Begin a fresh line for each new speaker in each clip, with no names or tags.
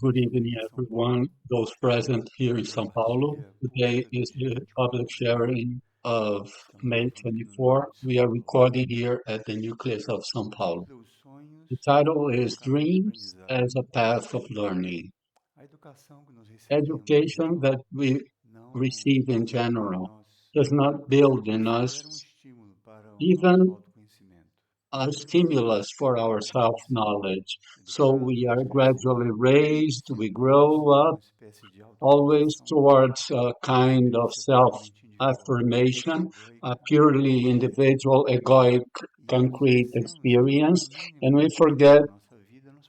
Good evening, everyone, those present here in São Paulo. Today is the public sharing of May 24. We are recording here at the nucleus of São Paulo. The title is Dreams as a Path of Learning. Education that we receive in general does not build in us even a stimulus for our self-knowledge. So we are gradually raised, we grow up always towards a kind of self-affirmation, a purely individual, egoic, concrete experience, and we forget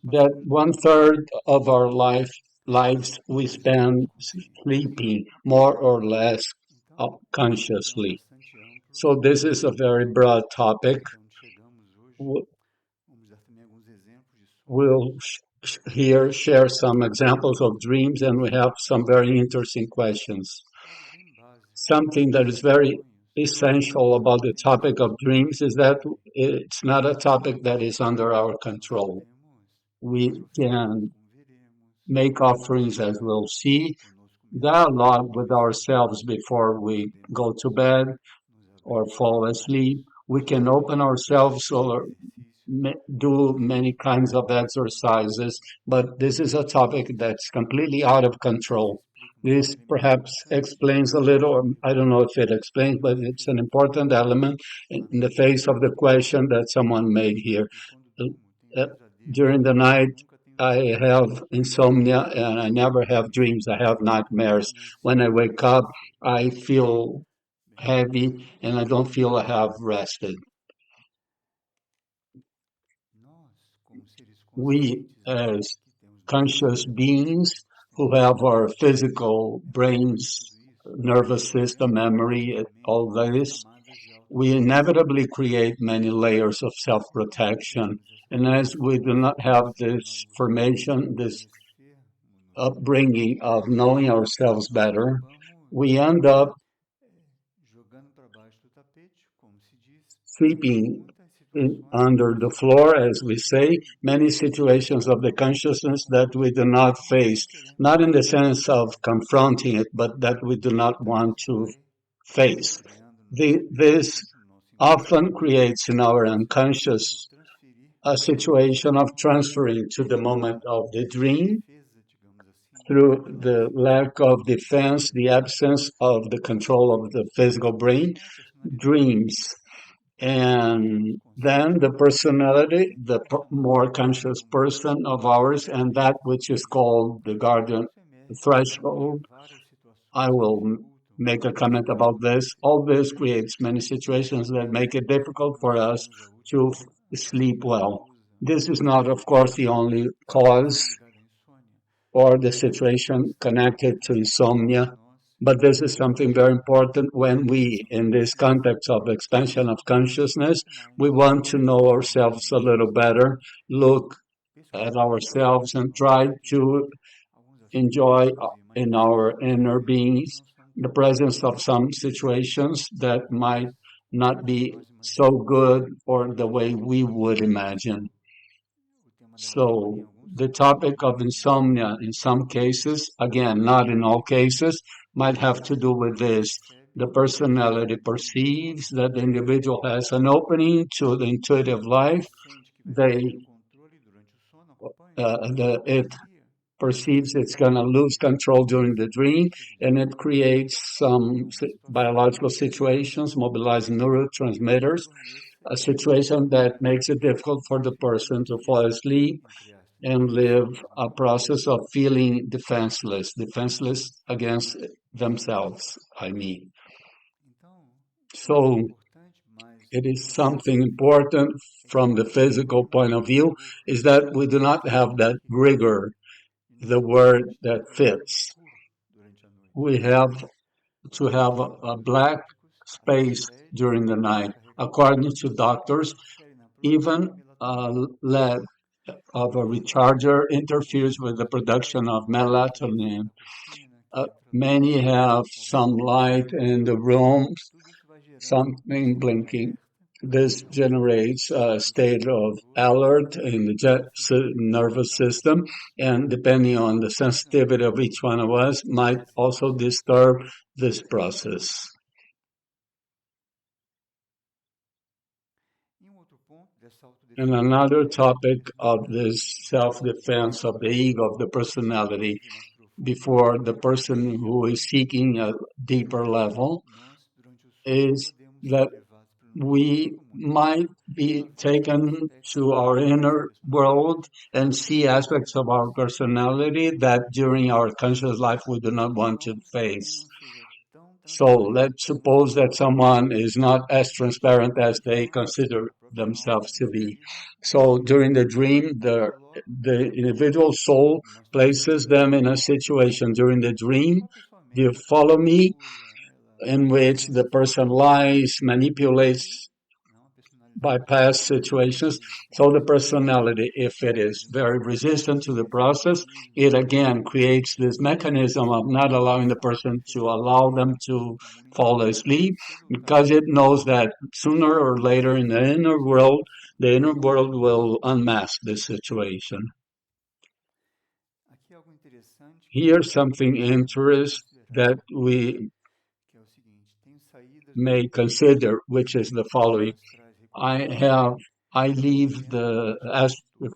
that one third of our lives we spend sleeping more or less consciously. So this is a very broad topic. We'll here share some examples of dreams, and we have some very interesting questions. Something that is very essential about the topic of dreams is that it's not a topic that is under our control. We can make offerings, as we'll see, dialogue with ourselves before we go to bed or fall asleep. We can open ourselves or do many kinds of exercises, but this is a topic that's completely out of control. This perhaps explains a little, or I don't know if it explains, but it's an important element in the face of the question that someone made here. Uh, During the night, I have insomnia and I never have dreams. I have nightmares. When I wake up, I feel heavy and I don't feel I have rested. We, as conscious beings who have our physical brains, nervous system, memory, all this, we inevitably create many layers of self-protection. And as we do not have this formation, this upbringing of knowing ourselves better, we end up sweeping under the floor, as we say, many situations of the consciousness that we do not face, not in the sense of confronting it, but that we do not want to face. This often creates in our unconscious a situation of transferring to the moment of the dream through the lack of defense, the absence of the control of the physical brain, dreams. And then the personality, the more conscious person of ours, and that which is called the guardian threshold. I will make a comment about this. All this creates many situations that make it difficult for us to sleep well. This is not, of course, the only cause or the situation connected to insomnia. But this is something very important when we, in this context of expansion of consciousness, we want to know ourselves a little better, look at ourselves and try to enjoy in our inner beings the presence of some situations that might not be so good or the way we would imagine. So the topic of insomnia in some cases, again, not in all cases, might have to do with this. The personality perceives that the individual has an opening to the intuitive life. It perceives it's going to lose control during the dream, and it creates some biological situations, mobilizing neurotransmitters, a situation that makes it difficult for the person to fall asleep and live a process of feeling defenseless against themselves, I mean. So it is something important from the physical point of view is that we do not have that rigor, the word that fits. We have to have a black space during the night. According to doctors, even lead of a recharger interferes with the production of melatonin. Many have some light in the rooms, something blinking. This generates a state of alert in the nervous system, and depending on the sensitivity of each one of us, might also disturb this process. And another topic of this self-defense of the ego, of the personality, before the person who is seeking a deeper level, is that we might be taken to our inner world and see aspects of our personality that during our conscious life we do not want to face. So let's suppose that someone is not as transparent as they consider themselves to be. So during the dream, the individual soul places them in a situation during the dream. Do you follow me? In which the person lies, manipulates by past situations. So the personality, if it is very resistant to the process, it again creates this mechanism of not allowing the person to allow them to fall asleep because it knows that sooner or later in the inner world will unmask this situation. Here's something interesting that we may consider, which is the following. I leave the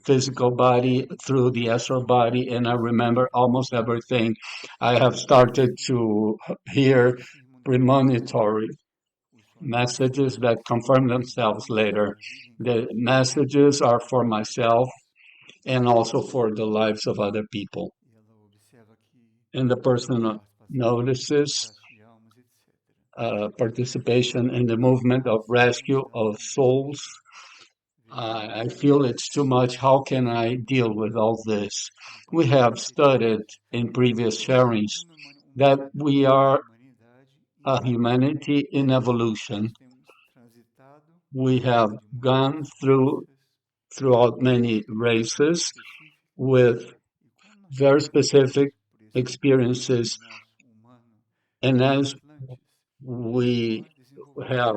physical body through the astral body, and I remember almost everything. I have started to hear premonitory messages that confirm themselves later. The messages are for myself and also for the lives of other people. And the person notices participation in the movement of rescue of souls. I feel it's too much. How can I deal with all this? We have studied in previous sharings that we are a humanity in evolution. We have gone throughout many races with very specific experiences, and as we have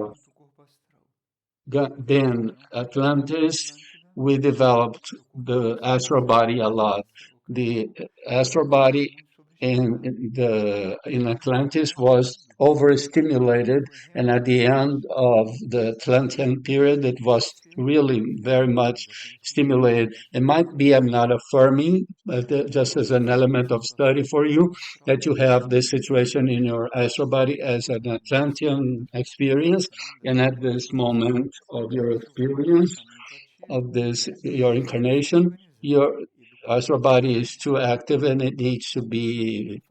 been Atlantis, we developed the astral body a lot. The astral body in Atlantis was overstimulated, and at the end of the Atlantean period, it was really very much stimulated. It might be, I'm not affirming, but just as an element of study for you, that you have this situation in your astral body as an Atlantean experience, and at this moment of your experience of this your incarnation, your astral body is too active and it needs to be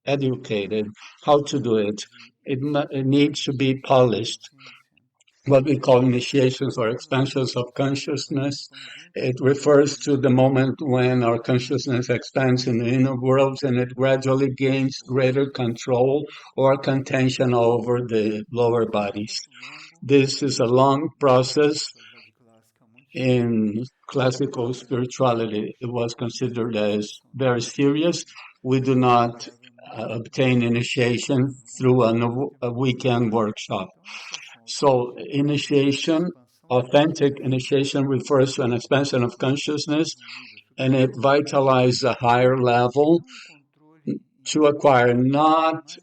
educated how to do it. It needs to be polished. What we call initiations or expansions of consciousness. It refers to the moment when our consciousness expands in the inner worlds and it gradually gains greater control or contention over the lower bodies. This is a long process. In classical spirituality, it was considered as very serious. We do not obtain initiation through a weekend workshop. So initiation, authentic initiation refers to an expansion of consciousness, and it vitalizes a higher level to acquire not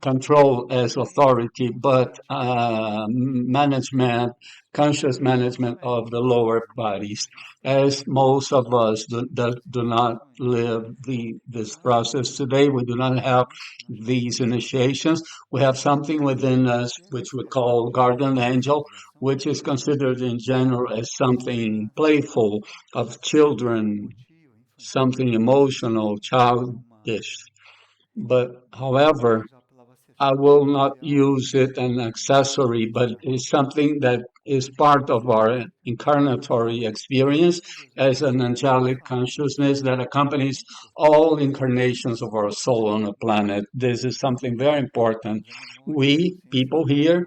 control as authority, but management, conscious management of the lower bodies. As most of us do not live this process today, we do not have these initiations. We have something within us which we call guardian angel, which is considered in general as something playful of children, something emotional, childish. But however, I will not use it as an accessory, but it's something that is part of our incarnatory experience as an angelic consciousness that accompanies all incarnations of our soul on the planet. This is something very important. We, people here,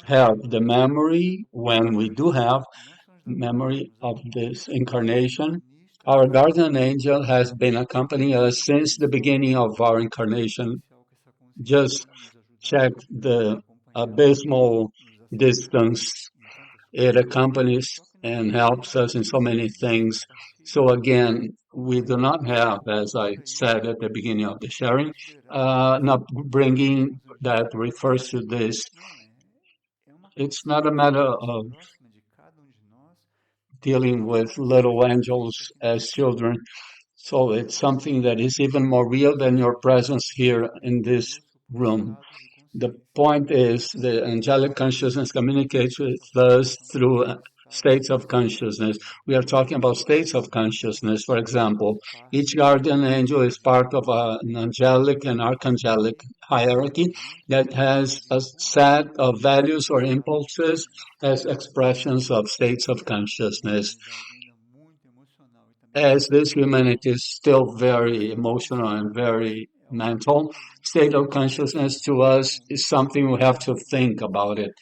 have the memory, when we do have memory of this incarnation. Our guardian angel has been accompanying us since the beginning of our incarnation. Just check the abysmal distance. It accompanies and helps us in so many things. So again, we do not have, as I said at the beginning of the sharing, not bringing that refers to this. It's not a matter of dealing with little angels as children. So it's something that is even more real than your presence here in this room. The point is the angelic consciousness communicates with us through states of consciousness. We are talking about states of consciousness. For example, each guardian angel is part of an angelic and archangelic hierarchy that has a set of values or impulses as expressions of states of consciousness. As this humanity is still very emotional and very mental, state of consciousness to us is something we have to think about it.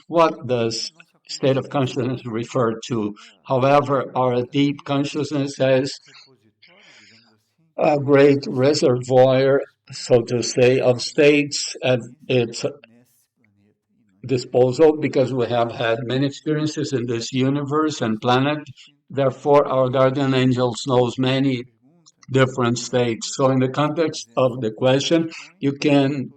What does state of consciousness refer to? However, our deep consciousness has a great reservoir, so to say, of states at its disposal because we have had many experiences in this universe and planet. Therefore, our guardian angels knows many different states. So in the context of the question, you can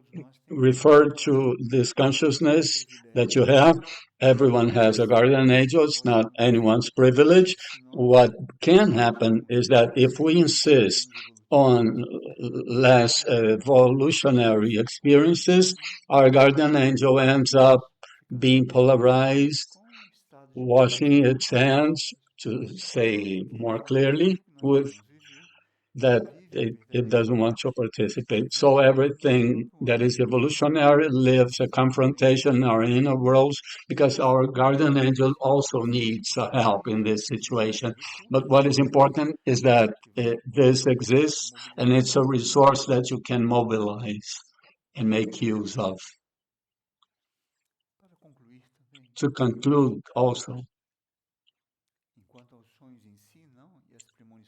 refer to this consciousness that you have. Everyone has a guardian angel. It's not anyone's privilege. What can happen is that if we insist on less evolutionary experiences, our guardian angel ends up being polarized, washing its hands, to say more clearly, with that it doesn't want to participate. So everything that is evolutionary lives a confrontation in our inner worlds because our guardian angel also needs help in this situation. But what is important is that this exists and it's a resource that you can mobilize and make use of. To conclude also,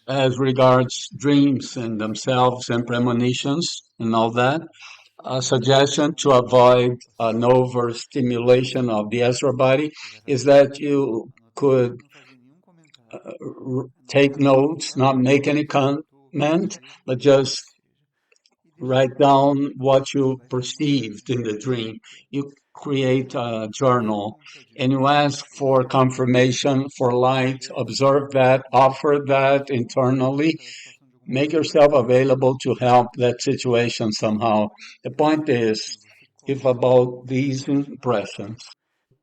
as regards dreams and themselves and premonitions and all that, a suggestion to avoid an overstimulation of the astral body is that you could take notes, not make any comment, but just write down what you perceived in the dream. You create a journal and you ask for confirmation, for light, observe that, offer that internally, make yourself available to help that situation somehow. The point is, if about these impressions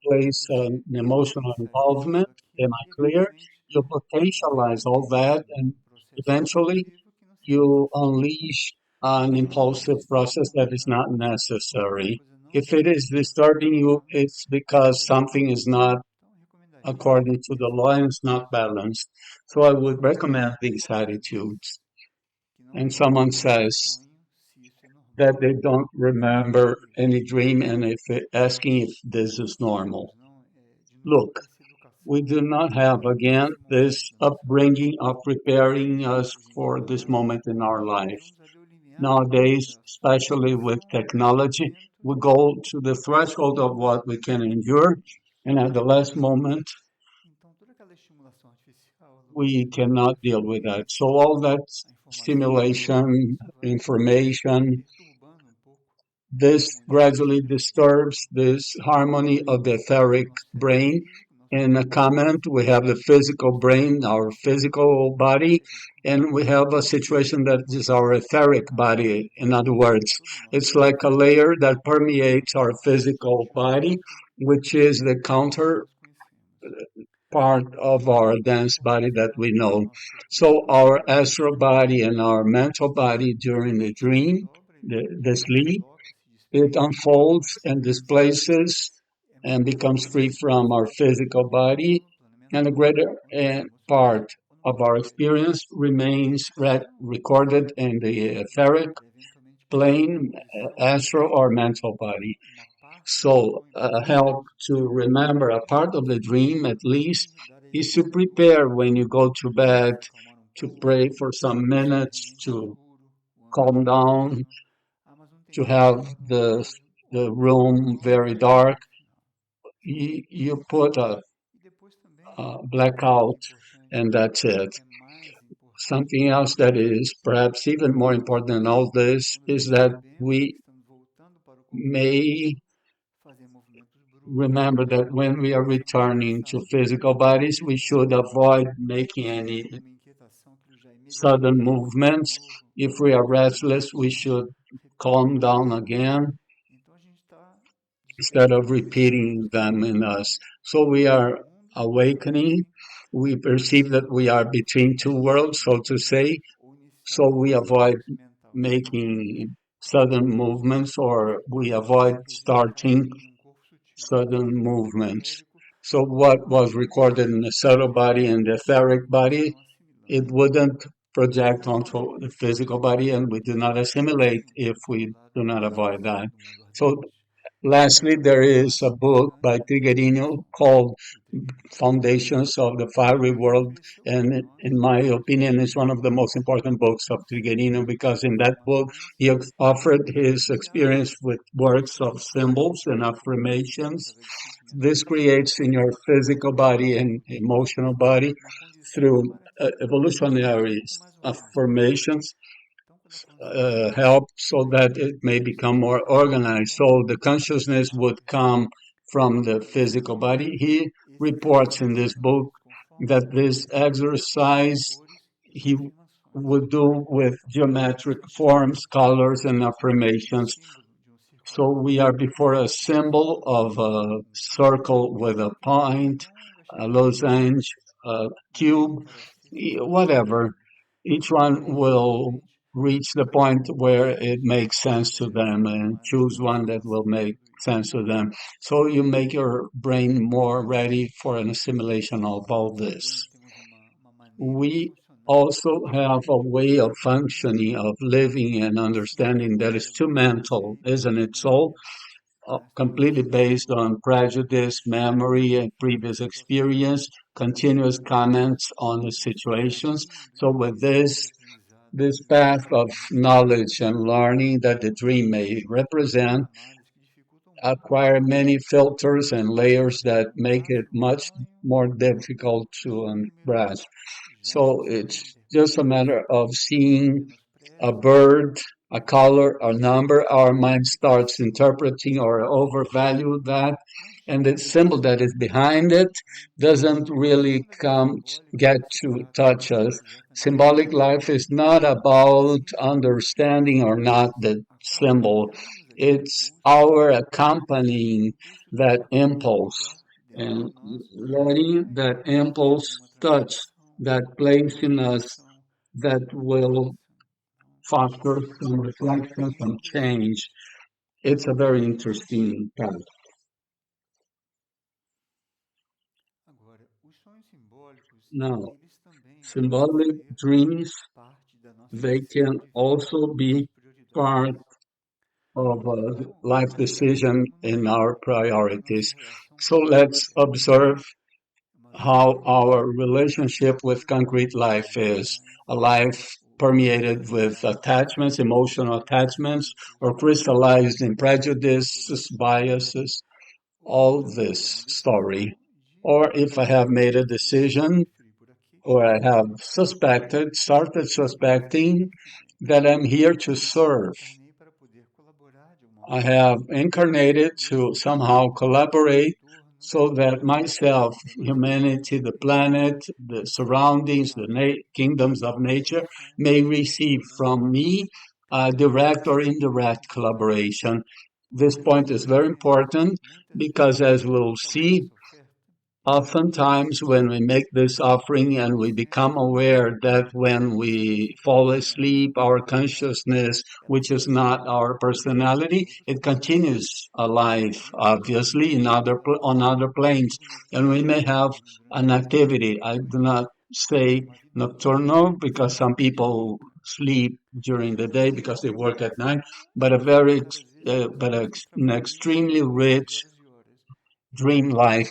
place an emotional involvement, am I clear? You potentialize all that and eventually you unleash an impulsive process that is not necessary. If it is disturbing you, it's because something is not according to the law and it's not balanced. So I would recommend these attitudes. And someone says that they don't remember any dream and if asking if this is normal. Look, we do not have again this upbringing of preparing us for this moment in our life. Nowadays, especially with technology, we go to the threshold of what we can endure, and at the last moment, we cannot deal with that. So all that stimulation, information, this gradually disturbs this harmony of the etheric brain. In a comment, we have the physical brain, our physical body, and we have a situation that is our etheric body. In other words, it's like a layer that permeates our physical body, which is the counter part of our dense body that we know. So our astral body and our mental body during the dream, the sleep, it unfolds and displaces and becomes free from our physical body, and a greater part of our experience remains recorded in the etheric plane, astral or mental body. So, help to remember a part of the dream at least is to prepare when you go to bed to pray for some minutes to calm down, to have the room very dark, you put a blackout and that's it. Something else that is perhaps even more important than all this is that we may remember that when we are returning to physical bodies, we should avoid making any sudden movements. If we are restless, we should calm down again instead of repeating them in us. So we are awakening. We perceive that we are between two worlds, so to say. So we avoid making sudden movements or we avoid starting sudden movements. So what was recorded in the subtle body and the etheric body, it wouldn't project onto the physical body and we do not assimilate if we do not avoid that. So lastly, there is a book by Figueira called Foundations of the Fiery World, and in my opinion, it's one of the most important books of Figueira because in that book he offered his experience with works of symbols and affirmations. This creates in your physical body and emotional body through evolutionary affirmations help so that it may become more organized. So the consciousness would come from the physical body. He reports in this book that this exercise he would do with geometric forms, colors, and affirmations. So we are before a symbol of a circle with a point, a losange, a cube, whatever. Each one will reach the point where it makes sense to them and choose one that will make sense to them. So you make your brain more ready for an assimilation of all this. We also have a way of functioning, of living and understanding that is too mental, isn't it so? Completely based on prejudice, memory, and previous experience, continuous comments on the situations. So with this path of knowledge and learning that the dream may represent, acquire many filters and layers that make it much more difficult to grasp. So it's just a matter of seeing a bird, a color, a number. Our mind starts interpreting or overvalue that, and the symbol that is behind it doesn't really get to touch us. Symbolic life is not about understanding or not the symbol. It's our accompanying that impulse and letting that impulse touch that place in us that will foster some reflection, some change. It's a very interesting path. Now, symbolic dreams, they can also be part of a life decision in our priorities. So let's observe how our relationship with concrete life is a life permeated with attachments, emotional attachments, or crystallized in prejudices, biases, all this story. Or if I have made a decision or I have started suspecting that I'm here to serve. I have incarnated to somehow collaborate so that myself, humanity, the planet, the surroundings, the kingdoms of nature may receive from me direct or indirect collaboration. This point is very important because, as we'll see, oftentimes, when we make this offering and we become aware that when we fall asleep, our consciousness, which is not our personality, it continues alive, obviously, on other planes. And we may have an activity. I do not say nocturnal because some people sleep during the day because they work at night, but an extremely rich dream life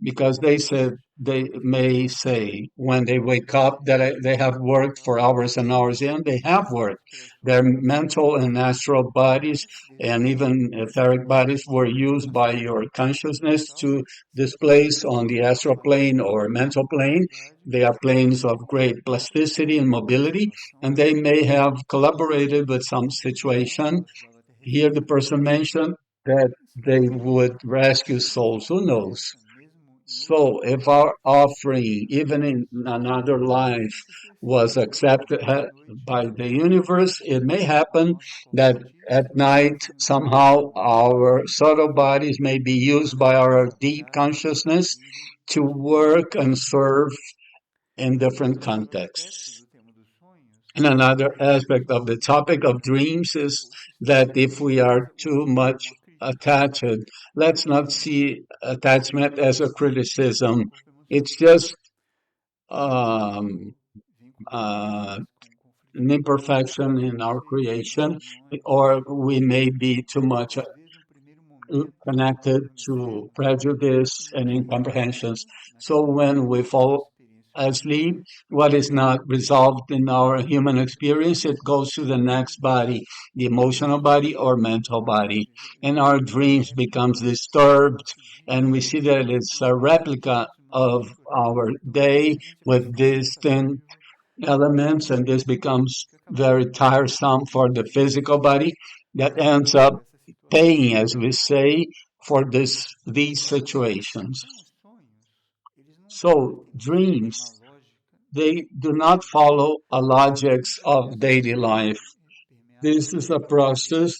because they may say when they wake up that they have worked for hours and hours, and they have worked. Their mental and astral bodies and even etheric bodies were used by your consciousness to displace on the astral plane or mental plane. They are planes of great plasticity and mobility, and they may have collaborated with some situation. Here, the person mentioned that they would rescue souls. Who knows? So, if our offering, even in another life, was accepted by the universe, it may happen that at night somehow our subtle bodies may be used by our deep consciousness to work and serve in different contexts. And another aspect of the topic of dreams is that if we are too much attached, let's not see attachment as a criticism. It's just um, uh, an imperfection in our creation, or we may be too much connected to prejudice and incomprehensions. So when we fall asleep, what is not resolved in our human experience, it goes to the next body, the emotional body or mental body. And our dreams becomes disturbed, and we see that it's a replica of our day with distinct elements, and this becomes very tiresome for the physical body that ends up paying, as we say, for these situations. So dreams, they do not follow a logic of daily life. This is a process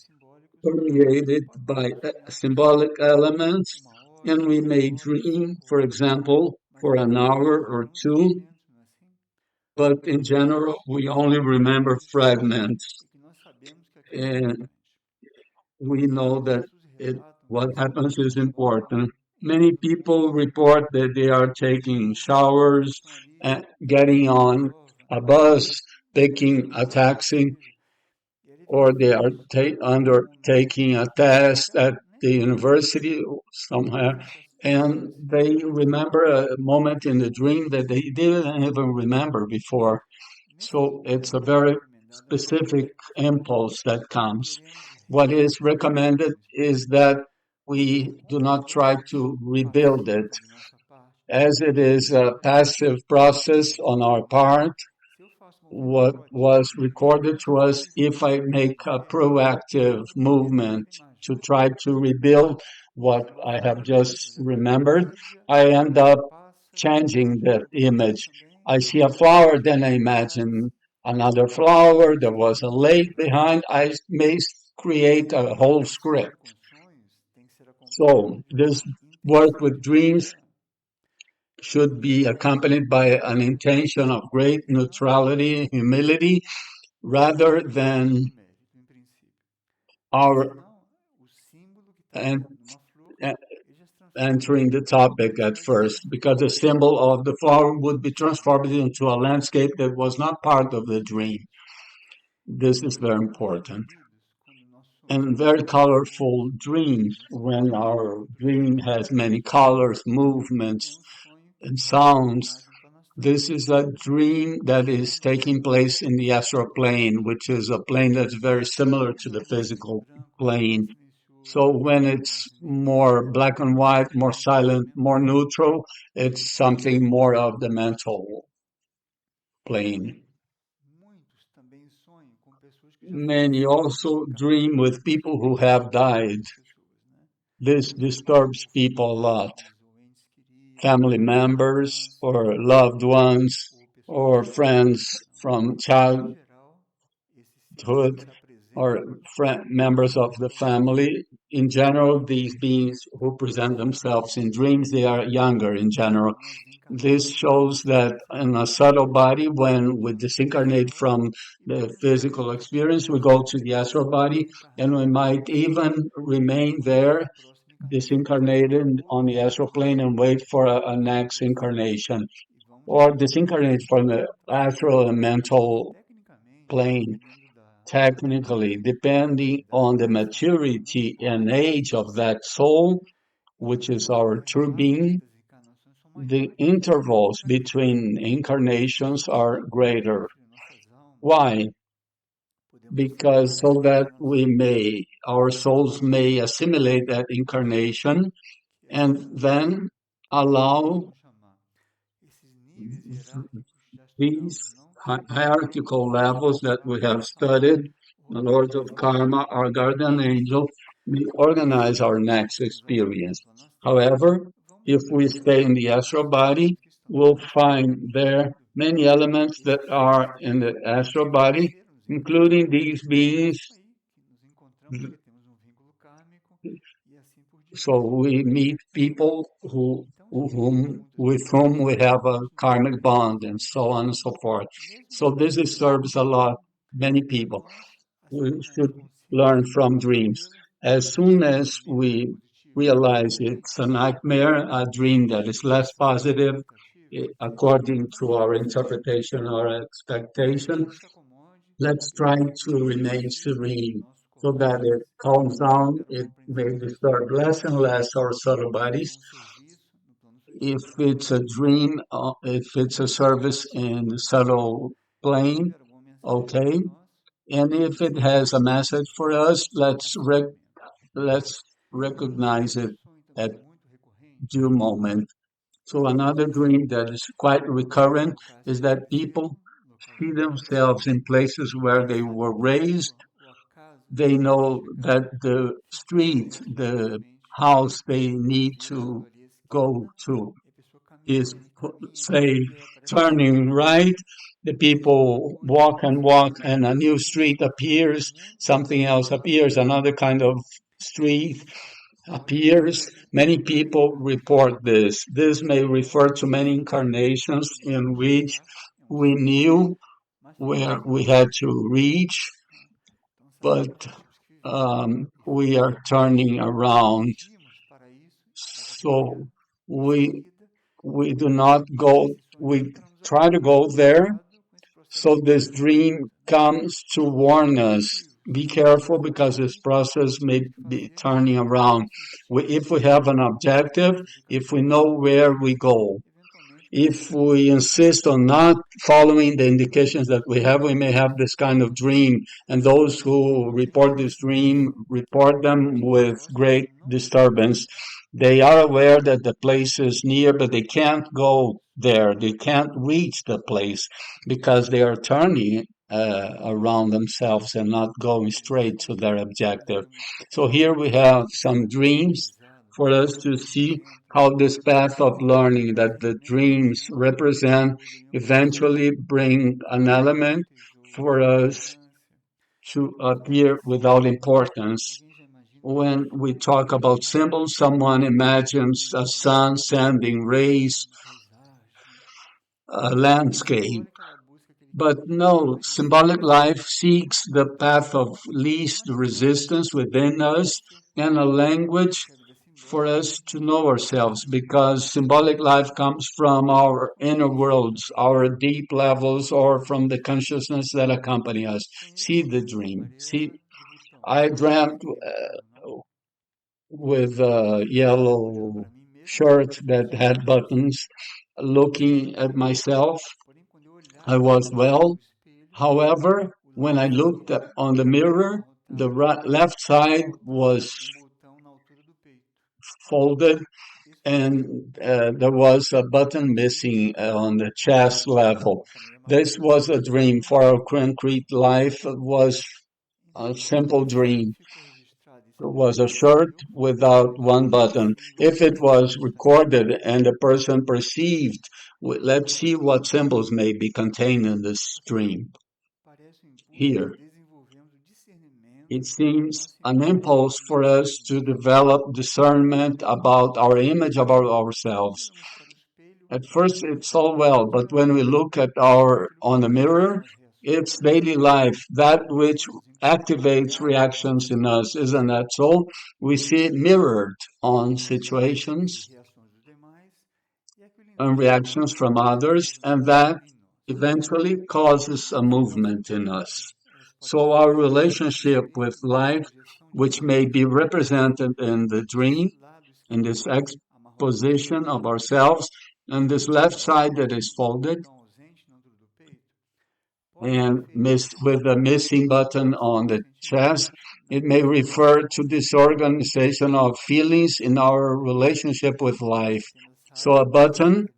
created by symbolic elements, and we may dream, for example, for an hour or two, but in general, we only remember fragments. And we know that what happens is important. Many people report that they are taking showers, getting on a bus, taking a taxi, or they are undertaking a test at the university somewhere, and they remember a moment in the dream that they didn't even remember before. So it's a very specific impulse that comes. What is recommended is that we do not try to rebuild it, as it is a passive process on our part. What was recorded to us, if I make a proactive movement to try to rebuild what I have just remembered, I end up changing the image. I see a flower, then I imagine another flower. There was a lake behind. I may create a whole script. So this work with dreams should be accompanied by an intention of great neutrality, humility, rather than our and, entering the topic at first, because the symbol of the flower would be transformed into a landscape that was not part of the dream. This is very important. And very colorful dreams, when our dream has many colors, movements, and sounds. This is a dream that is taking place in the astral plane, which is a plane that's very similar to the physical plane. So when it's more black and white, more silent, more neutral, it's something more of the mental plane. Many also dream with people who have died. This disturbs people a lot. Family members or loved ones or friends from childhood or members of the family. In general, these beings who present themselves in dreams, they are younger in general. This shows that in a subtle body, when we disincarnate from the physical experience, we go to the astral body, and we might even remain there, disincarnated on the astral plane, and wait for a next incarnation, or disincarnate from the astral and mental plane. Technically, depending on the maturity and age of that soul, which is our true being, the intervals between incarnations are greater. Why? Because so that our souls may assimilate that incarnation and then allow these hierarchical levels that we have studied, the Lords of Karma, our guardian angel, we organize our next experience. However, if we stay in the astral body, we'll find there many elements that are in the astral body, including these beings. So we meet people with whom we have a karmic bond and so on and so forth. So this disturbs a lot, many people. We should learn from dreams. As soon as we realize it's a nightmare, a dream that is less positive, according to our interpretation or expectation, let's try to remain serene so that it calms down. It may disturb less and less our subtle bodies. If it's a dream, if it's a service in the subtle plane, okay. And if it has a message for us, let's recognize it at due moment. So another dream that is quite recurrent is that people see themselves in places where they were raised. They know that the street, the house they need to go to is, say, turning right. The people walk and walk, and a new street appears, something else appears, another kind of street appears. Many people report this. This may refer to many incarnations in which we knew where we had to reach, but we are turning around. So we we do not go, we try to go there. So this dream comes to warn us. Be careful because this process may be turning around. If we have an objective, if we know where we go, if we insist on not following the indications that we have, we may have this kind of dream. And those who report this dream report them with great disturbance. They are aware that the place is near, but they can't go there. They can't reach the place because they are turning around themselves and not going straight to their objective. So here we have some dreams for us to see how this path of learning that the dreams represent eventually bring an element for us to appear without importance. When we talk about symbols, someone imagines a sun sending rays, a landscape. But no, symbolic life seeks the path of least resistance within us and a language for us to know ourselves because symbolic life comes from our inner worlds, our deep levels, or from the consciousness that accompany us. See the dream. See, I dreamt with a yellow shirt that had buttons, looking at myself. I was well. However, when I looked on the mirror, the left side was folded and there was a button missing on the chest level. This was a dream for our concrete life. It was a simple dream. It was a shirt without one button. If it was recorded and the person perceived, let's see what symbols may be contained in this dream. Here, it seems an impulse for us to develop discernment about our image of ourselves. At first, it's all well, but when we look at on the mirror, it's daily life, that which activates reactions in us, isn't that so? We see it mirrored on situations and reactions from others, and that eventually causes a movement in us. So our relationship with life, which may be represented in the dream, in this exposition of ourselves, And this left side that is folded and with a missing button on the chest, it may refer to disorganization of feelings in our relationship with life. So a button,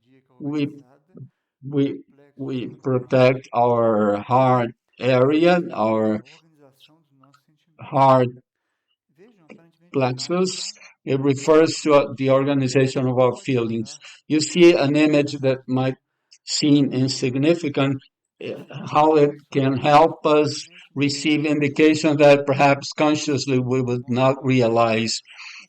we we we protect our heart area, our heart plexus. It refers to the organization of our feelings. You see an image that might seem insignificant, how it can help us receive indication that perhaps consciously we would not realize.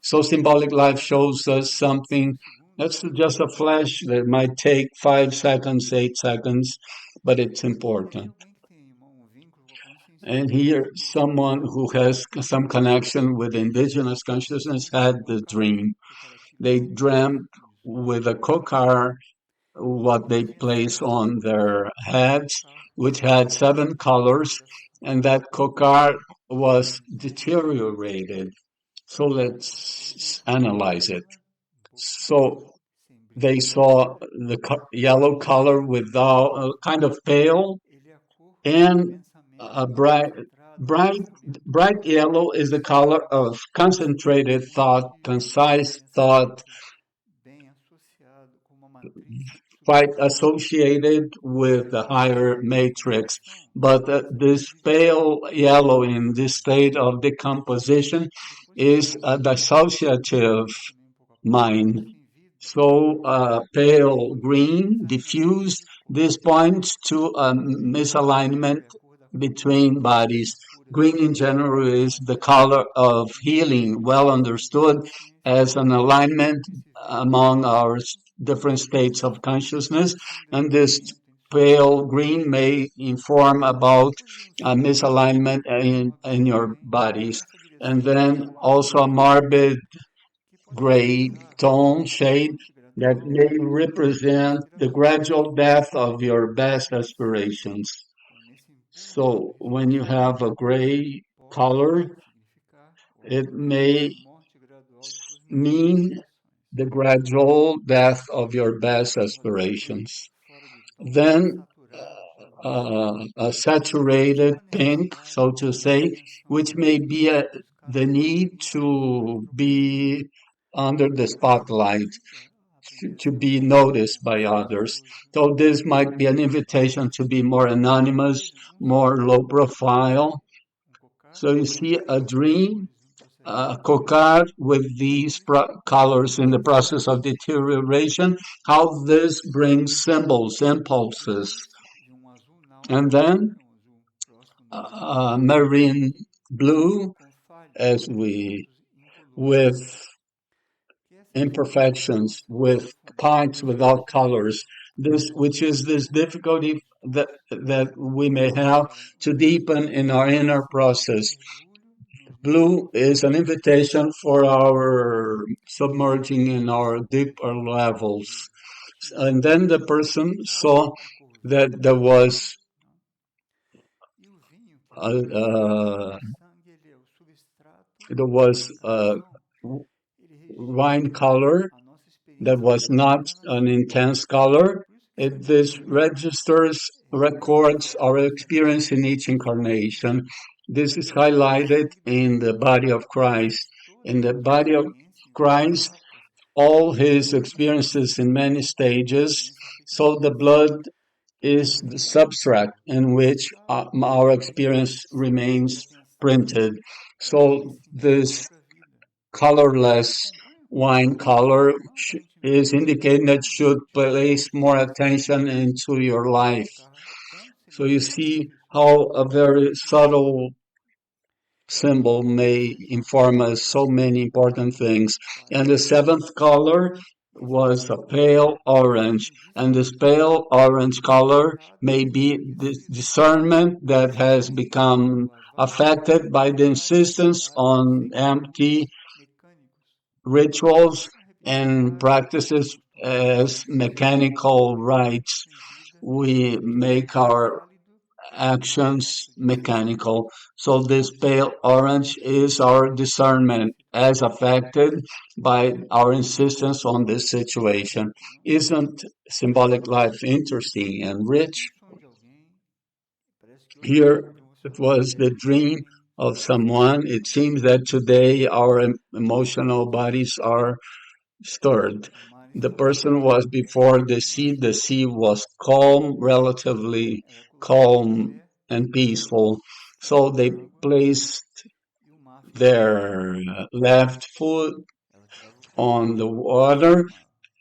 So symbolic life shows us something that's just a flash that might take 5 seconds, 8 seconds, but it's important. And here, someone who has some connection with indigenous consciousness had the dream. They dreamt with a kokar, what they place on their heads, which had 7 colors, and that kokar was deteriorated. So let's analyze it. So they saw the yellow color without kind of pale and a bright yellow is the color of concentrated thought, concise thought, quite associated with the higher matrix. But this pale yellow in this state of decomposition is a dissociative mind. So pale green, diffused, this points to a misalignment between bodies. Green in general is the color of healing, well understood as an alignment among our different states of consciousness. And this pale green may inform about a misalignment in your bodies. And then also a morbid gray tone shade that may represent the gradual death of your best aspirations. So when you have a gray color, it may mean the gradual death of your best aspirations. Then a saturated pink, so to say, which may be the need to be under the spotlight, to be noticed by others. So this might be an invitation to be more anonymous, more low profile. So you see a dream, a cockade with these colors in the process of deterioration, how this brings symbols, impulses. And then marine blue, as we, with imperfections, with points without colors, this, which is this difficulty that we may have to deepen in our inner process. Blue is an invitation for our submerging in our deeper levels. And then the person saw that there was uh, a wine color that was not an intense color. This records our experience in each incarnation. This is highlighted in the body of Christ. In the body of Christ, all his experiences in many stages. So the blood is the substrate in which our experience remains printed. So this colorless wine color is indicating that you should place more attention into your life. So you see how a very subtle symbol may inform us so many important things. And the 7th color was a pale orange. And this pale orange color may be the discernment that has become affected by the insistence on empty rituals and practices as mechanical rites. We make our actions mechanical. So this pale orange is our discernment as affected by our insistence on this situation. Isn't symbolic life interesting and rich? Here it was the dream of someone. It seems that today our emotional bodies are stirred. The person was before the sea. The sea was calm, relatively calm and peaceful. So they placed their left foot on the water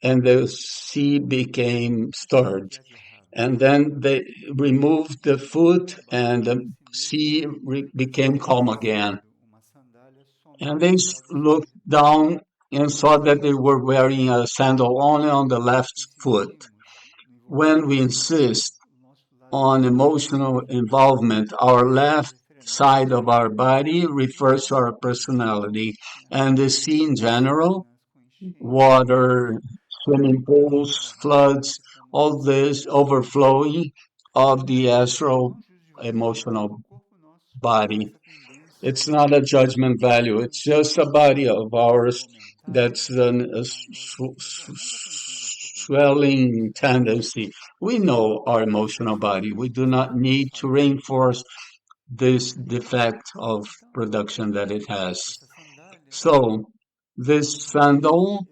and the sea became stirred. And then they removed the foot and the sea became calm again. And they looked down and saw that they were wearing a sandal only on the left foot. When we insist on emotional involvement, our left side of our body refers to our personality, and the sea in general, water, swimming pools, floods, all this overflowing of the astral emotional body. It's not a judgment value. It's just a body of ours that's a swelling tendency. We know our emotional body. We do not need to reinforce this defect of production that it has. So, this sandal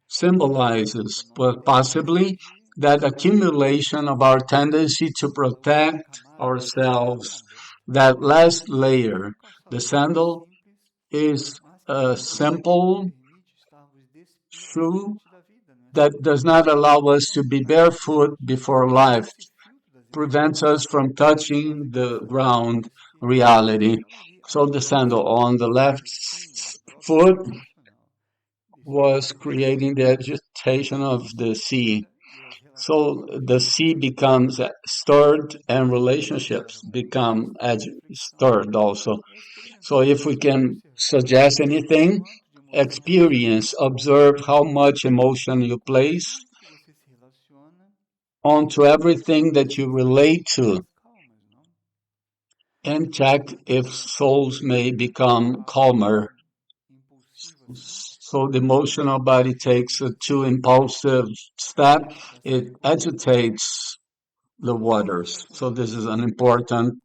symbolizes possibly that accumulation of our tendency to protect ourselves. That last layer, the sandal, is a simple shoe that does not allow us to be barefoot before life, prevents us from touching the ground reality. So the sandal on the left foot was creating the agitation of the sea. So the sea becomes stirred and relationships become stirred also. So if we can suggest anything, experience, observe how much emotion you place onto everything that you relate to, and check if souls may become calmer. So the emotional body takes a too impulsive step, it agitates the waters. So this is an important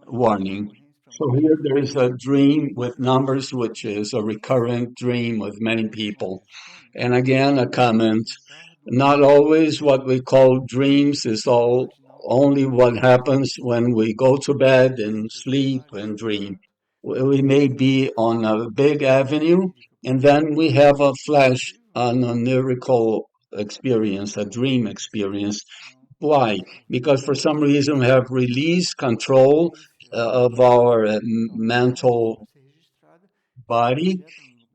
warning. So here there is a dream with numbers, which is a recurrent dream with many people. And again, a comment. Not always what we call dreams is all only what happens when we go to bed and sleep and dream. We may be on a big avenue and then we have a flash, an onirical experience, a dream experience. Why? Because for some reason we have released control of our mental body,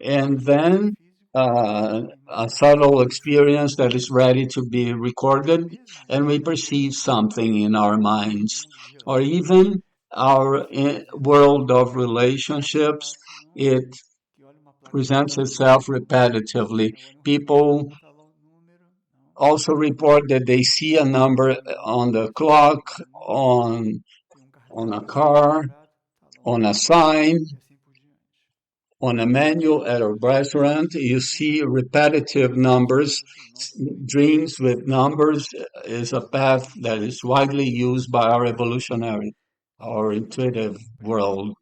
and then a subtle experience that is ready to be recorded, and we perceive something in our minds, or even our world of relationships. It presents itself repetitively. People also report that they see a number on the clock, on a car, on a sign, on a menu at a restaurant. You see repetitive numbers. Dreams with numbers is a path that is widely used by our evolutionary, our intuitive world.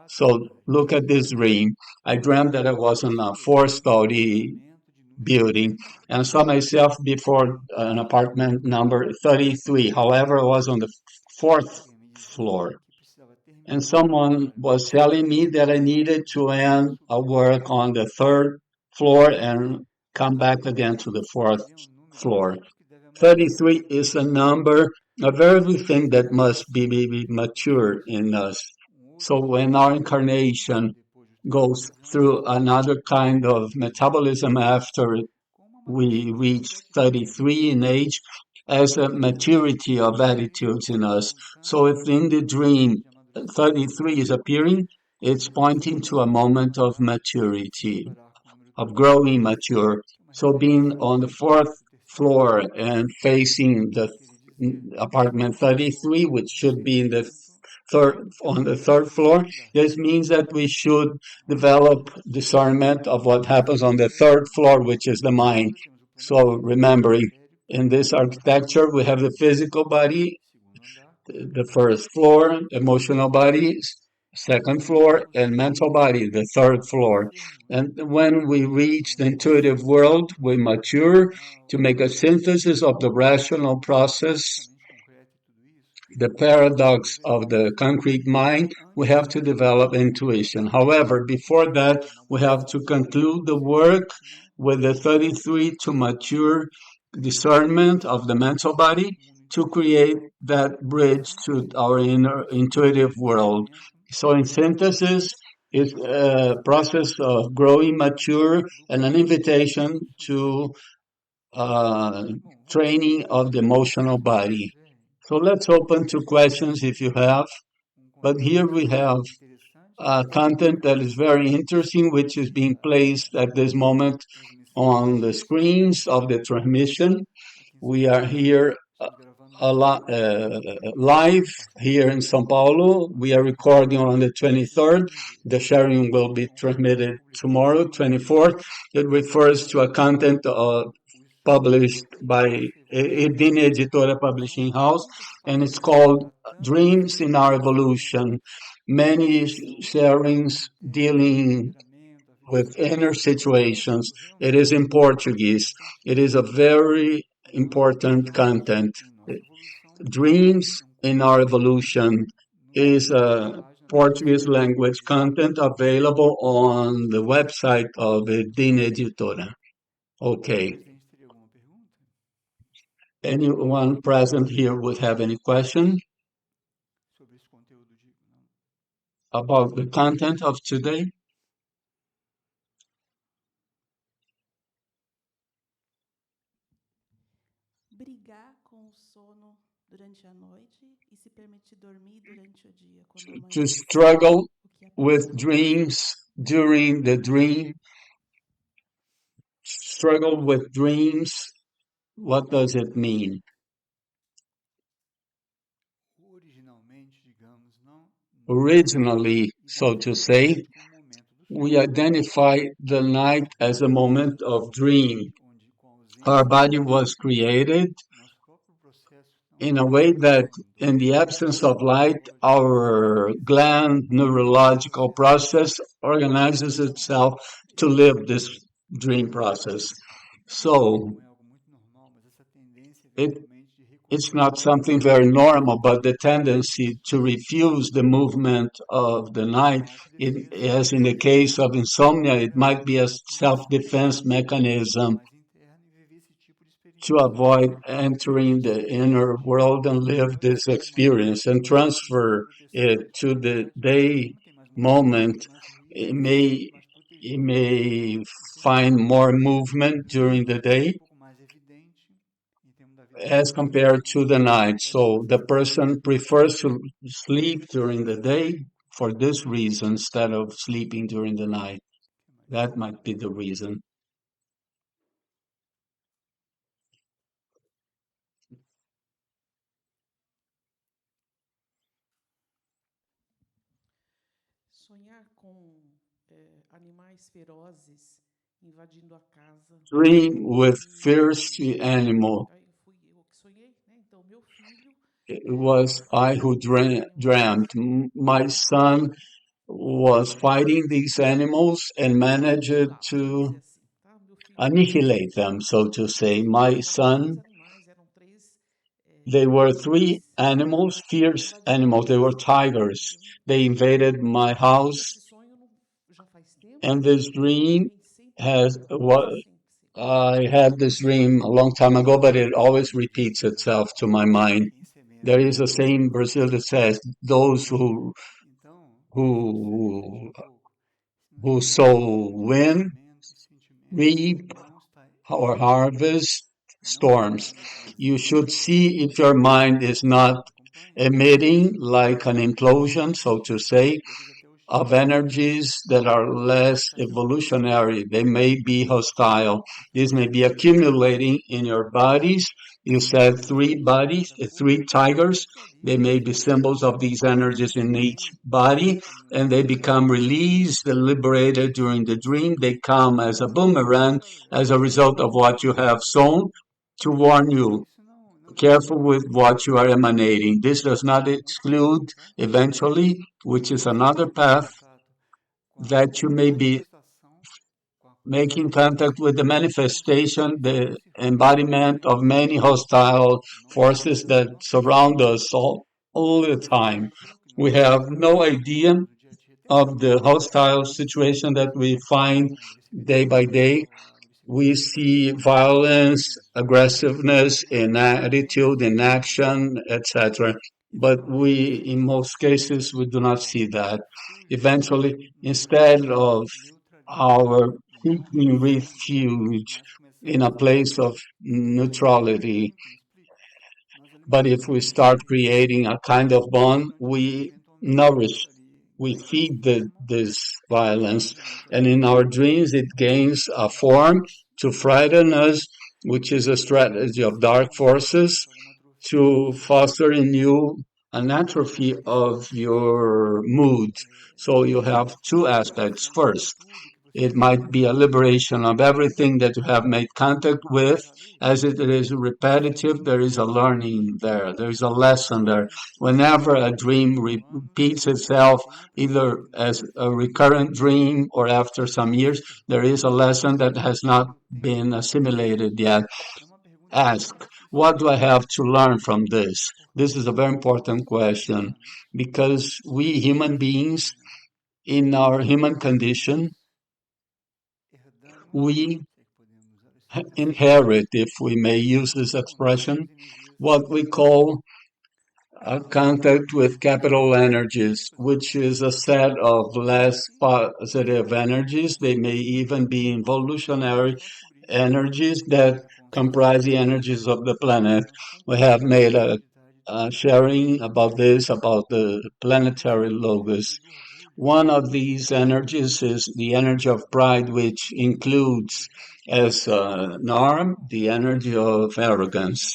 So look at this dream. I dreamt that I was in a four-story building and saw myself before an apartment number 33. However, I was on the fourth floor. And someone was telling me that I needed to end a work on the third floor and come back again to the fourth floor. 33 is a number of everything that must be mature in us. So when our incarnation goes through another kind of metabolism after we reach 33 in age, as a maturity of attitudes in us. So if in the dream 33 is appearing, it's pointing to a moment of maturity, of growing mature. So being on the fourth floor and facing the apartment 33, which should be in the third on the third floor. This means that we should develop discernment of what happens on the third floor, which is the mind. So remembering, in this architecture, we have the physical body, the first floor, emotional body, second floor, and mental body, the third floor. And when we reach the intuitive world, we mature to make a synthesis of the rational process, the paradox of the concrete mind. We have to develop intuition. However, before that, we have to conclude the work with the 33 to mature discernment of the mental body to create that bridge to our inner intuitive world. So, in synthesis, is a process of growing mature and an invitation to uh, training of the emotional body. So let's open to questions if you have. But here we have content that is very interesting, which is being placed at this moment on the screens of the transmission. We are here live here in São Paulo. We are recording on the 23rd. The sharing will be transmitted tomorrow, 24th. It refers to a content published by Irdin Editora Publishing House, and it's called Dreams in Our Evolution. Many sharings dealing with inner situations. It is in Portuguese. It is a very important content. Dreams in Our Evolution is a Portuguese language content available on the website of Irdin Editora. Okay. Anyone present here would have any question about the content of today? To struggle with dreams during the dream, struggle with dreams, what does it mean? Originally, so to say, we identify the night as a moment of dream. Our body was created in a way that in the absence of light, our gland neurological process organizes itself to live this dream process. So it it's not something very normal, but the tendency to refuse the movement of the night, as in the case of insomnia, it might be a self-defense mechanism to avoid entering the inner world and live this experience and transfer it to the day moment. It may find more movement during the day as compared to the night. So the person prefers to sleep during the day for this reason instead of sleeping during the night. That might be the reason. Dream with fierce animal. It was I who dreamt. My son was fighting these animals and managed to annihilate them, so to say. My son, they were three animals, fierce animals. They were tigers. They invaded my house, and this dream has what I had this dream a long time ago, but it always repeats itself to my mind. There is a saying in Brazil that says, "Those who who sow wind reap or harvest storms." You should see if your mind is not emitting like an implosion, so to say, of energies that are less evolutionary. They may be hostile. This may be accumulating in your bodies. You said three bodies, three tigers. They may be symbols of these energies in each body, and they become released, liberated during the dream. They come as a boomerang as a result of what you have sown to warn you. Careful with what you are emanating. This does not exclude eventually, which is another path, that you may be making contact with the manifestation, the embodiment of many hostile forces that surround us all the time. We have no idea of the hostile situation that we find day by day. We see violence, aggressiveness in attitude, in action, etc. But in most cases, we do not see that. Eventually, instead of our seeking refuge in a place of neutrality, but if we start creating a kind of bond, we nourish, we feed this violence. And in our dreams, it gains a form to frighten us, which is a strategy of dark forces to foster in you an atrophy of your mood. So you have two aspects. First, it might be a liberation of everything that you have made contact with. As it is repetitive, there is a learning there. There is a lesson there. Whenever a dream repeats itself, either as a recurrent dream or after some years, there is a lesson that has not been assimilated yet. Ask, what do I have to learn from this? This is a very important question because we human beings, in our human condition, we inherit, if we may use this expression, what we call a contact with capital energies, which is a set of less positive energies. They may even be involutionary energies that comprise the energies of the planet. We have made a sharing about this, about the planetary logos. One of these energies is the energy of pride, which includes as an arm the energy of arrogance.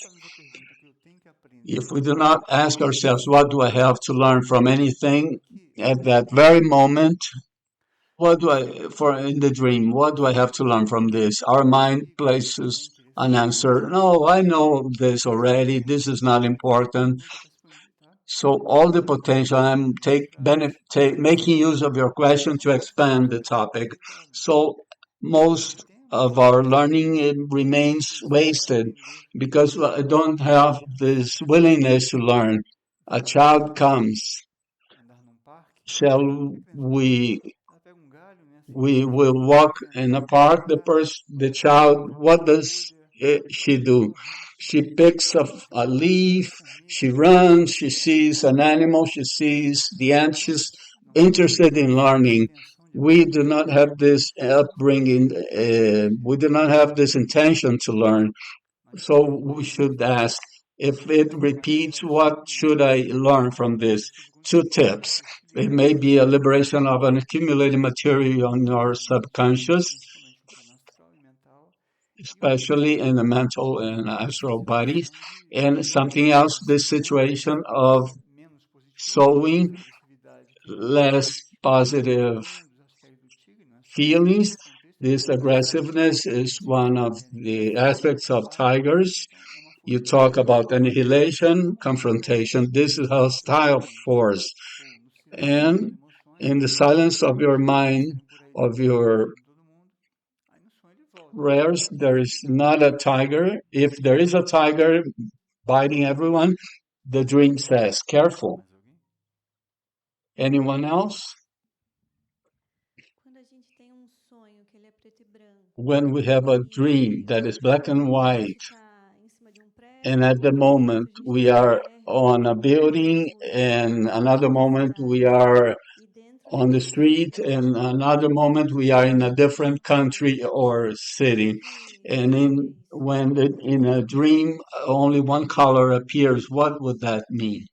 If we do not ask ourselves, what do I have to learn from anything at that very moment? What do in the dream, what do I have to learn from this? Our mind places an answer. No, I know this already. This is not important. So all the potential, making use of your question to expand the topic. So most of our learning it remains wasted because I don't have this willingness to learn. A child comes. Shall we will walk in a park. The child, what does she do? She picks up a leaf, she runs, she sees an animal, she sees the ant, she's interested in learning. We do not have this upbringing, we do not have this intention to learn. So we should ask, if it repeats, what should I learn from this? Two tips. It may be a liberation of an accumulated material in our subconscious, especially in the mental and astral bodies. And something else, this situation of sowing less positive feelings. This aggressiveness is one of the aspects of tigers. You talk about annihilation, confrontation. This is hostile force. And in the silence of your mind, of your prayers, there is not a tiger. If there is a tiger biting everyone, the dream says, careful. Anyone else? When we have a dream that is black and white, and at the moment we are on a building, and another moment we are on the street, and another moment we are in a different country or city. And in a dream only one color appears, what would that mean?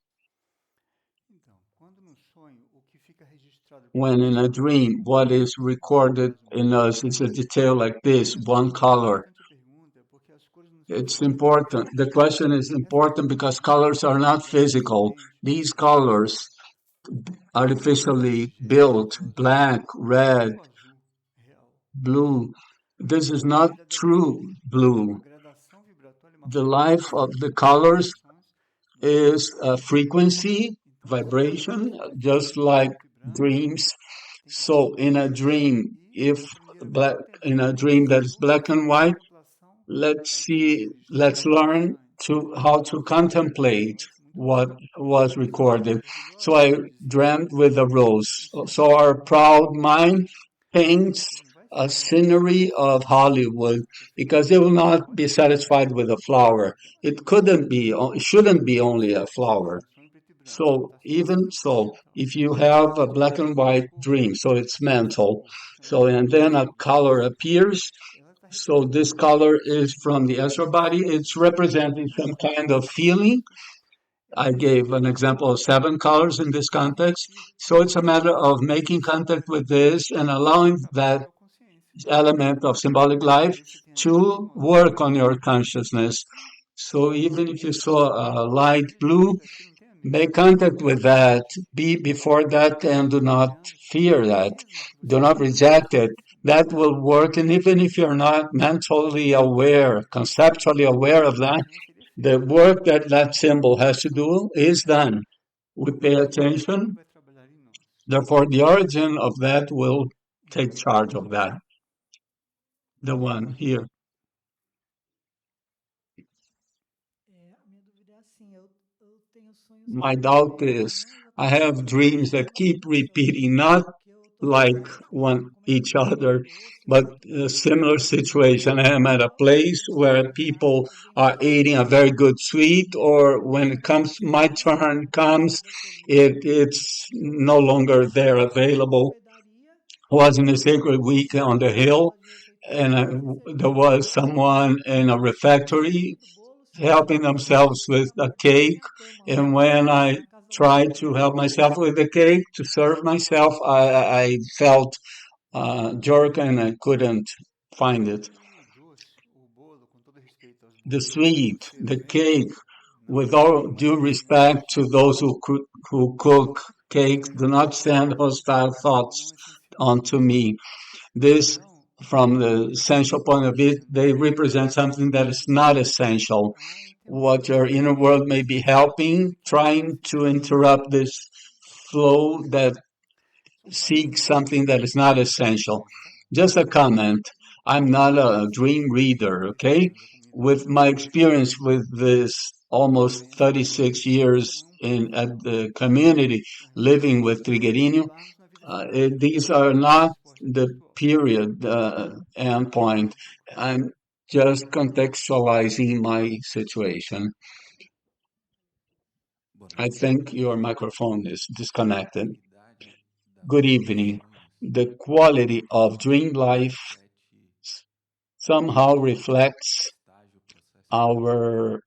when in a dream, what is recorded in us is a detail like this, one color. It's important. The question is important because colors are not physical. These colors, artificially built, black, red, blue, this is not true blue. The life of the colors is a frequency, vibration, just like dreams. So in a dream, if black in a dream that is black and white, let's learn to how to contemplate what was recorded. So I dreamt with a rose. So our proud mind paints a scenery of Hollywood because it will not be satisfied with a flower. It couldn't be, it shouldn't be only a flower. So even so, if you have a black and white dream, so it's mental. So and then a color appears, so this color is from the astral body. It's representing some kind of feeling. I gave an example of 7 colors in this context. So it's a matter of making contact with this and allowing that element of symbolic life to work on your consciousness. So even if you saw a light blue, make contact with that. Be before that and do not fear that. Do not reject it. That will work. And even if you're not mentally aware, conceptually aware of that, the work that that symbol has to do is done. We pay attention. Therefore, the origin of that will take charge of that. The one here. My doubt is I have dreams that keep repeating, not like one each other, but a similar situation. I am at a place where people are eating a very good sweet, or when it comes my turn comes, it's no longer there available. Was in a sacred week on the hill, and there was someone in a refectory helping themselves with a cake. And when I tried to help myself with the cake to serve myself, I felt jerk and I couldn't find it. The sweet, the cake, with all due respect to those who cook cakes, do not send hostile thoughts onto me. This, from the essential point of view, they represent something that is not essential. What your inner world may be helping, trying to interrupt this flow that seeks something that is not essential. Just a comment. I'm not a dream reader, okay? With my experience with this almost 36 years in at the community living with Trigueirinho, these are not the period endpoint. I'm just contextualizing my situation. I think your microphone is disconnected. Good evening. The quality of dream life somehow reflects our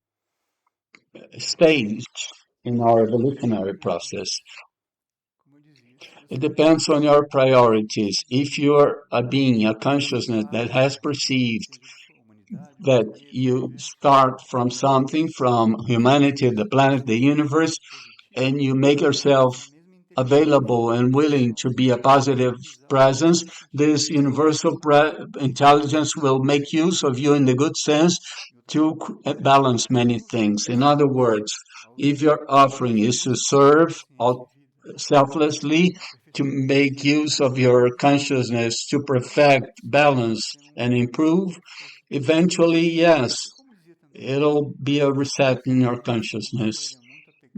stage in our evolutionary process. It depends on your priorities. If you're a being, a consciousness that has perceived that you start from something, from humanity, the planet, the universe, and you make yourself available and willing to be a positive presence, this universal intelligence will make use of you in the good sense to balance many things. In other words, if your offering is to serve selflessly, to make use of your consciousness to perfect, balance, and improve, eventually, yes, it'll be a reset in your consciousness.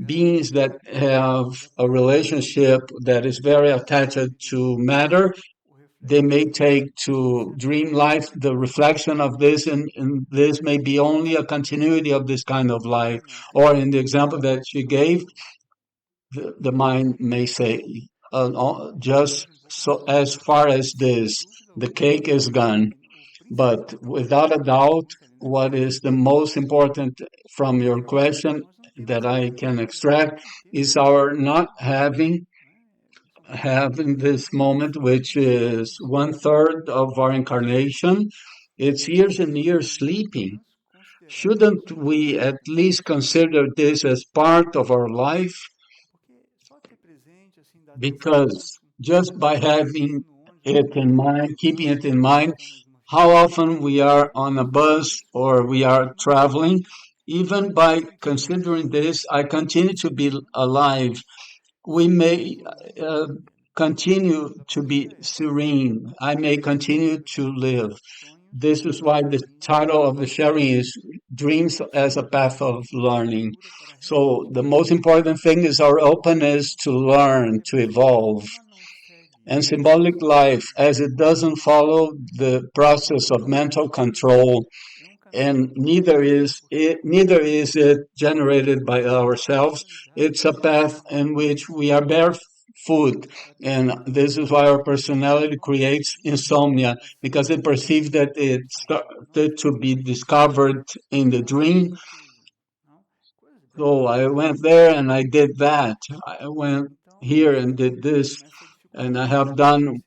Beings that have a relationship that is very attached to matter, they may take to dream life the reflection of this, and this may be only a continuity of this kind of life. Or in the example that she gave, the mind may say, just so as far as this, the cake is gone. But without a doubt, what is the most important from your question that I can extract is our not having have in this moment, which is one third of our incarnation. It's years and years sleeping. Shouldn't we at least consider this as part of our life? Because just by having it in mind, keeping it in mind, how often we are on a bus or we are traveling, even by considering this, I continue to be alive. We may uh, continue to be serene. I may continue to live. This is why the title of the sharing is Dreams as a Path of Learning. So the most important thing is our openness to learn, to evolve. And symbolic life, as it doesn't follow the process of mental control, and neither is it generated by ourselves. It's a path in which we are barefoot, and this is why our personality creates insomnia, because it perceives that it started to be discovered in the dream. So I went there and I did that. I went here and did this, and I have done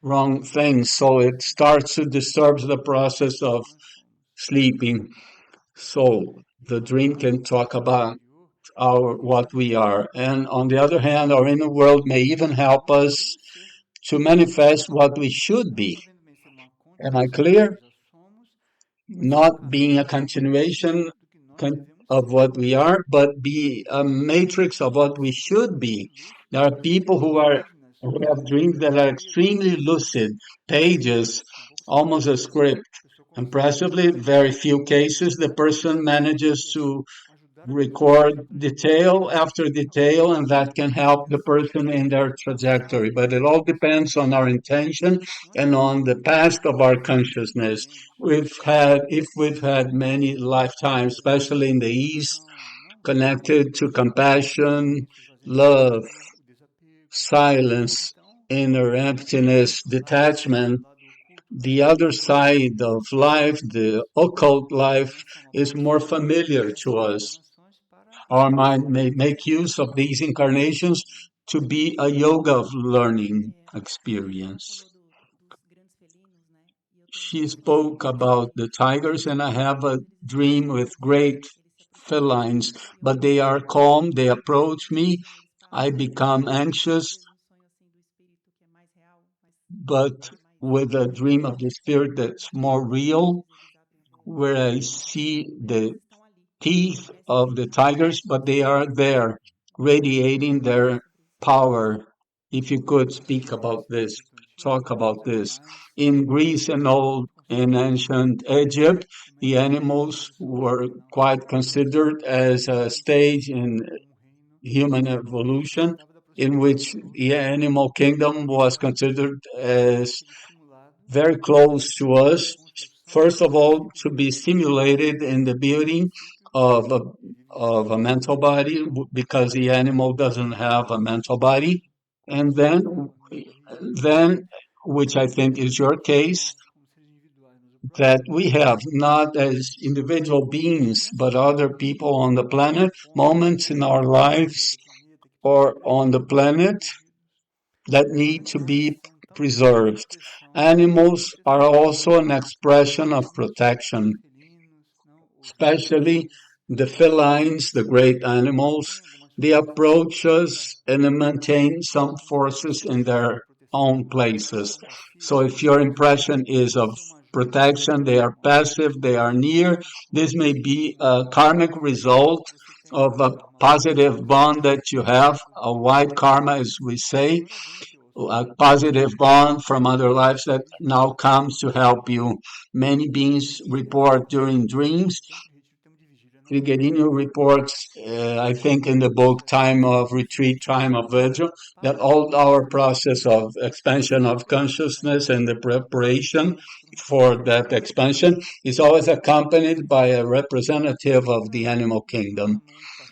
wrong things. So it starts to disturb the process of sleeping. So the dream can talk about our what we are. And on the other hand, our inner world may even help us to manifest what we should be. Am I clear? Not being a continuation of what we are, but be a matrix of what we should be. There are people who have dreams that are extremely lucid, pages, almost a script. Impressively, very few cases the person manages to record detail after detail, and that can help the person in their trajectory. But it all depends on our intention and on the past of our consciousness. If we've had many lifetimes, especially in the East, connected to compassion, love, silence, inner emptiness, detachment, the other side of life, the occult life, is more familiar to us. Our mind may make use of these incarnations to be a yoga of learning experience. She spoke about the tigers, and I have a dream with great felines, but they are calm, they approach me, I become anxious, but with a dream of the spirit that's more real, where I see the teeth of the tigers, but they are there, radiating their power. If you could speak about this, talk about this. In Greece and old in ancient Egypt, the animals were quite considered as a stage in human evolution in which the animal kingdom was considered as very close to us. First of all, to be stimulated in the building of a mental body because the animal doesn't have a mental body. And then, which I think is your case, that we have not as individual beings, but other people on the planet, moments in our lives or on the planet that need to be preserved. Animals are also an expression of protection, especially the felines, the great animals. They approach us and they maintain some forces in their own places. So if your impression is of protection, they are passive, they are near. This may be a karmic result of a positive bond that you have, a white karma, as we say, a positive bond from other lives that now comes to help you. Many beings report during dreams. Figueira reports, I think, in the book Time of Retreat, Time of Vigil, that all our process of expansion of consciousness and the preparation for that expansion is always accompanied by a representative of the animal kingdom.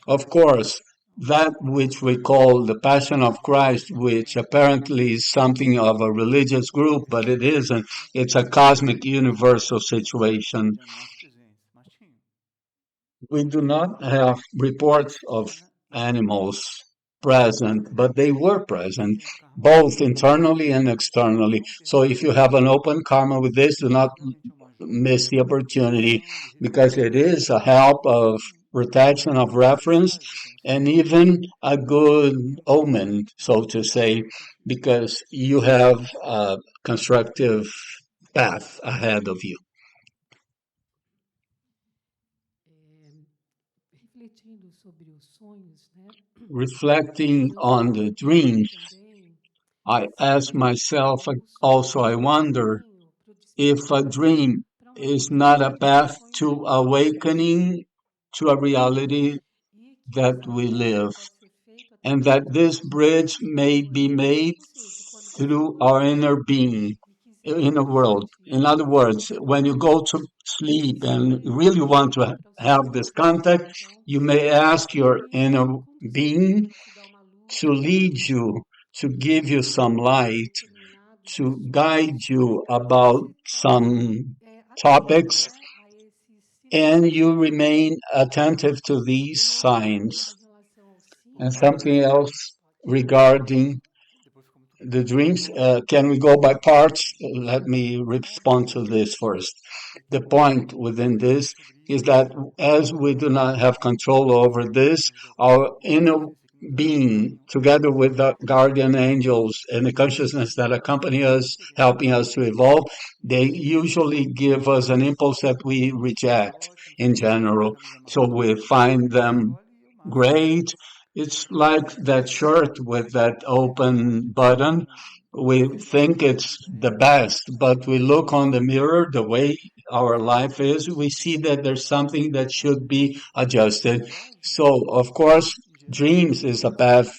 Of course, that which we call the Passion of Christ, which apparently is something of a religious group, but it isn't. It's a cosmic universal situation. We do not have reports of animals present, but they were present both internally and externally. So if you have an open karma with this, do not miss the opportunity because it is a help of protection of reference and even a good omen, so to say, because you have a constructive path ahead of you. Reflecting on the dreams, I ask myself also, I wonder if a dream is not a path to awakening to a reality that we live, and that this bridge may be made through our inner being, inner world. In other words, when you go to sleep and really want to have this contact, you may ask your inner being to lead you, to give you some light, to guide you about some topics, and you remain attentive to these signs. And something else regarding the dreams, can we go by parts? Let me respond to this first. The point within this is that as we do not have control over this, our inner being, together with the guardian angels and the consciousness that accompany us, helping us to evolve, they usually give us an impulse that we reject in general. So we find them great. It's like that shirt with that open button. We think it's the best, but we look on the mirror, the way our life is, we see that there's something that should be adjusted. So, of course, dreams is a path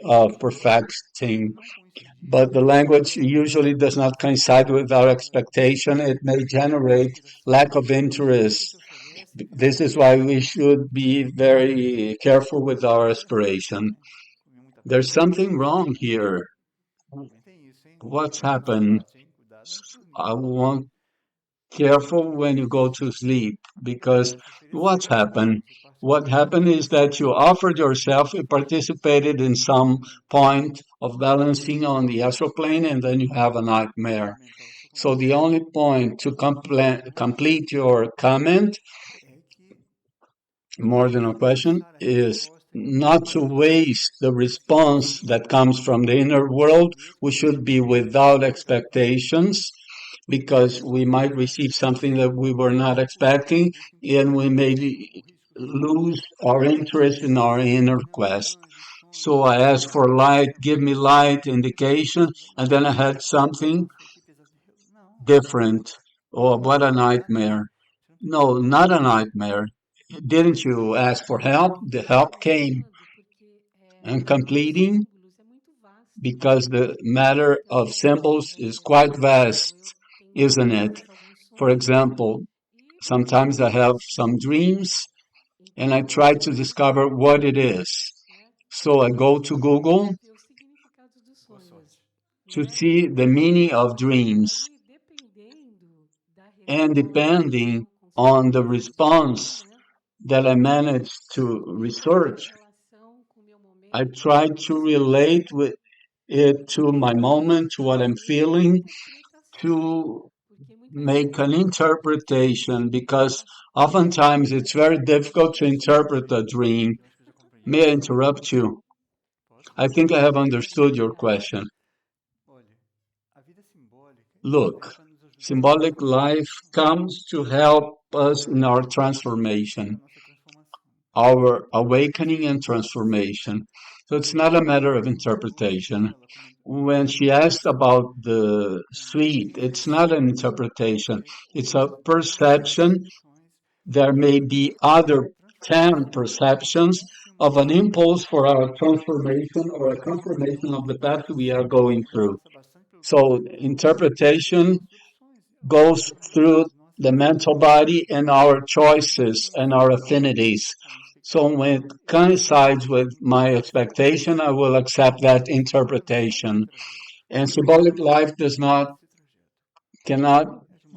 of perfecting, but the language usually does not coincide with our expectation. It may generate lack of interest. This is why we should be very careful with our aspiration. There's something wrong here. What's happened? I want careful when you go to sleep because what's happened? What happened is that you offered yourself, you participated in some point of balancing on the astral plane, and then you have a nightmare. So the only point to complete your comment, more than a question, is not to waste the response that comes from the inner world. We should be without expectations because we might receive something that we were not expecting and we may lose our interest in our inner quest. So I asked for light, give me light indication, and then I had something different. Oh, what a nightmare. No, not a nightmare. Didn't you ask for help? The help came. And completing, because the matter of symbols is quite vast, isn't it? For example, sometimes I have some dreams and I try to discover what it is. So I go to Google to see the meaning of dreams. And depending on the response that I manage to research, I try to relate with it to my moment, to what I'm feeling, to make an interpretation because oftentimes it's very difficult to interpret a dream. May I interrupt you? I think I have understood your question. Look, symbolic life comes to help us in our transformation, our awakening and transformation. So it's not a matter of interpretation. When she asked about the sweet, it's not an interpretation, it's a perception. There may be other 10 perceptions of an impulse for our transformation or a confirmation of the path we are going through. So interpretation goes through the mental body and our choices and our affinities. So when it coincides with my expectation, I will accept that interpretation. And symbolic life cannot,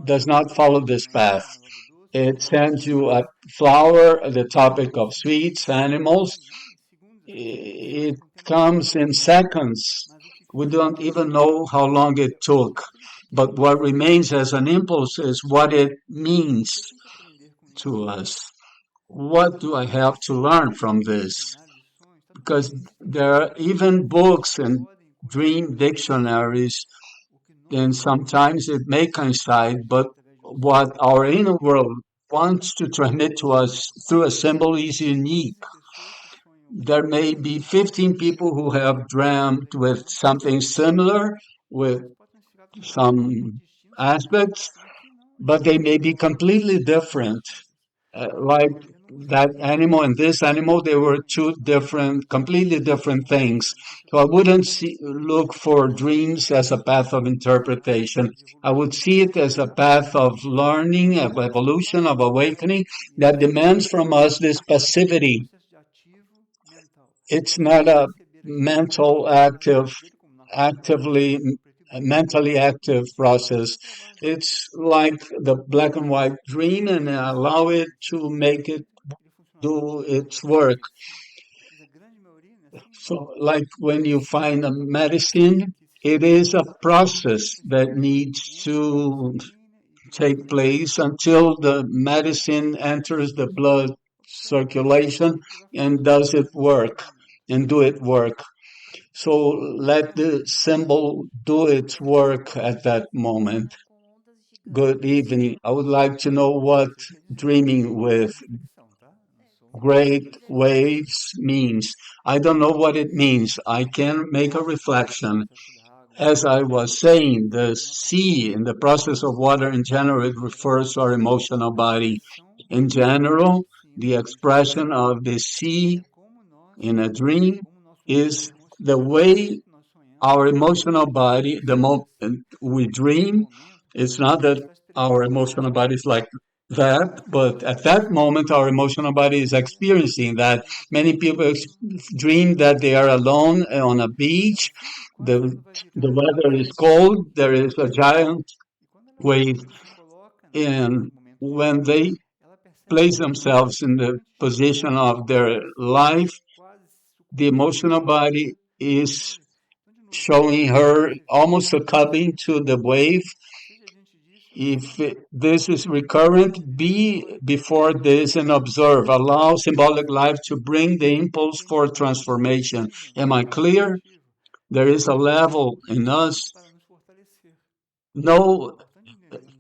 does not follow this path. It sends you a flower, the topic of sweets, animals, It comes in seconds. We don't even know how long it took. But what remains as an impulse is what it means to us. What do I have to learn from this? Because there are even books and dream dictionaries, and sometimes it may coincide, but what our inner world wants to transmit to us through a symbol is unique. There may be 15 people who have dreamt with something similar, with some aspects, but they may be completely different. Like that animal and this animal, they were two different, completely different things. So I wouldn't look for dreams as a path of interpretation. I would see it as a path of learning, of evolution, of awakening that demands from us this passivity. It's not a mental active, actively, mentally active process. It's like the black and white dream and allow it to make it do its work. So, like when you find a medicine, it is a process that needs to take place until the medicine enters the blood circulation and does it work and do it work. So let the symbol do its work at that moment. Good evening. I would like to know what dreaming with great waves means. I don't know what it means. I can make a reflection. As I was saying, the sea in the process of water in general, it refers to our emotional body. In general, the expression of the sea in a dream is the way our emotional body, the moment we dream, it's not that our emotional body is like that, but at that moment, our emotional body is experiencing that. Many people dream that they are alone on a beach. The, the weather is cold. There is a giant wave. And when they place themselves in the position of their life, the emotional body is showing her almost succumbing to the wave. If this is recurrent, be before this and observe. Allow symbolic life to bring the impulse for transformation. Am I clear? There is a level in us, no,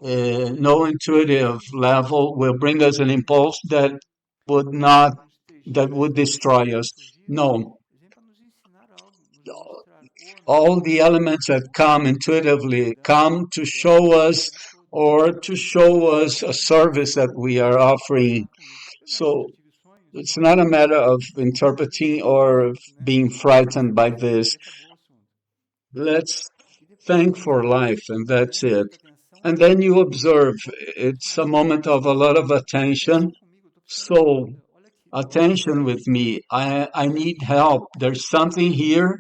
no intuitive level will bring us an impulse that would not, that would destroy us. No, all the elements that come intuitively come to show us or to show us a service that we are offering. So it's not a matter of interpreting or being frightened by this. Let's thank for life, and that's it. And then you observe it's a moment of a lot of attention. So, attention with me. I need help. There's something here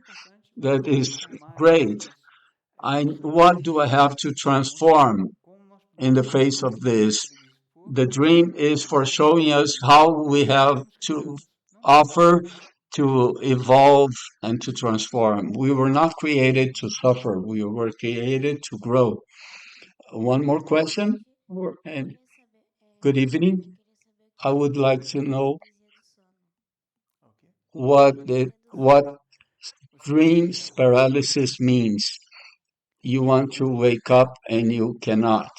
that is great. What do I have to transform in the face of this? The dream is for showing us how we have to offer to evolve and to transform. We were not created to suffer. We were created to grow. One more question? And good evening. I would like to know what dreams paralysis means. You want to wake up and you cannot.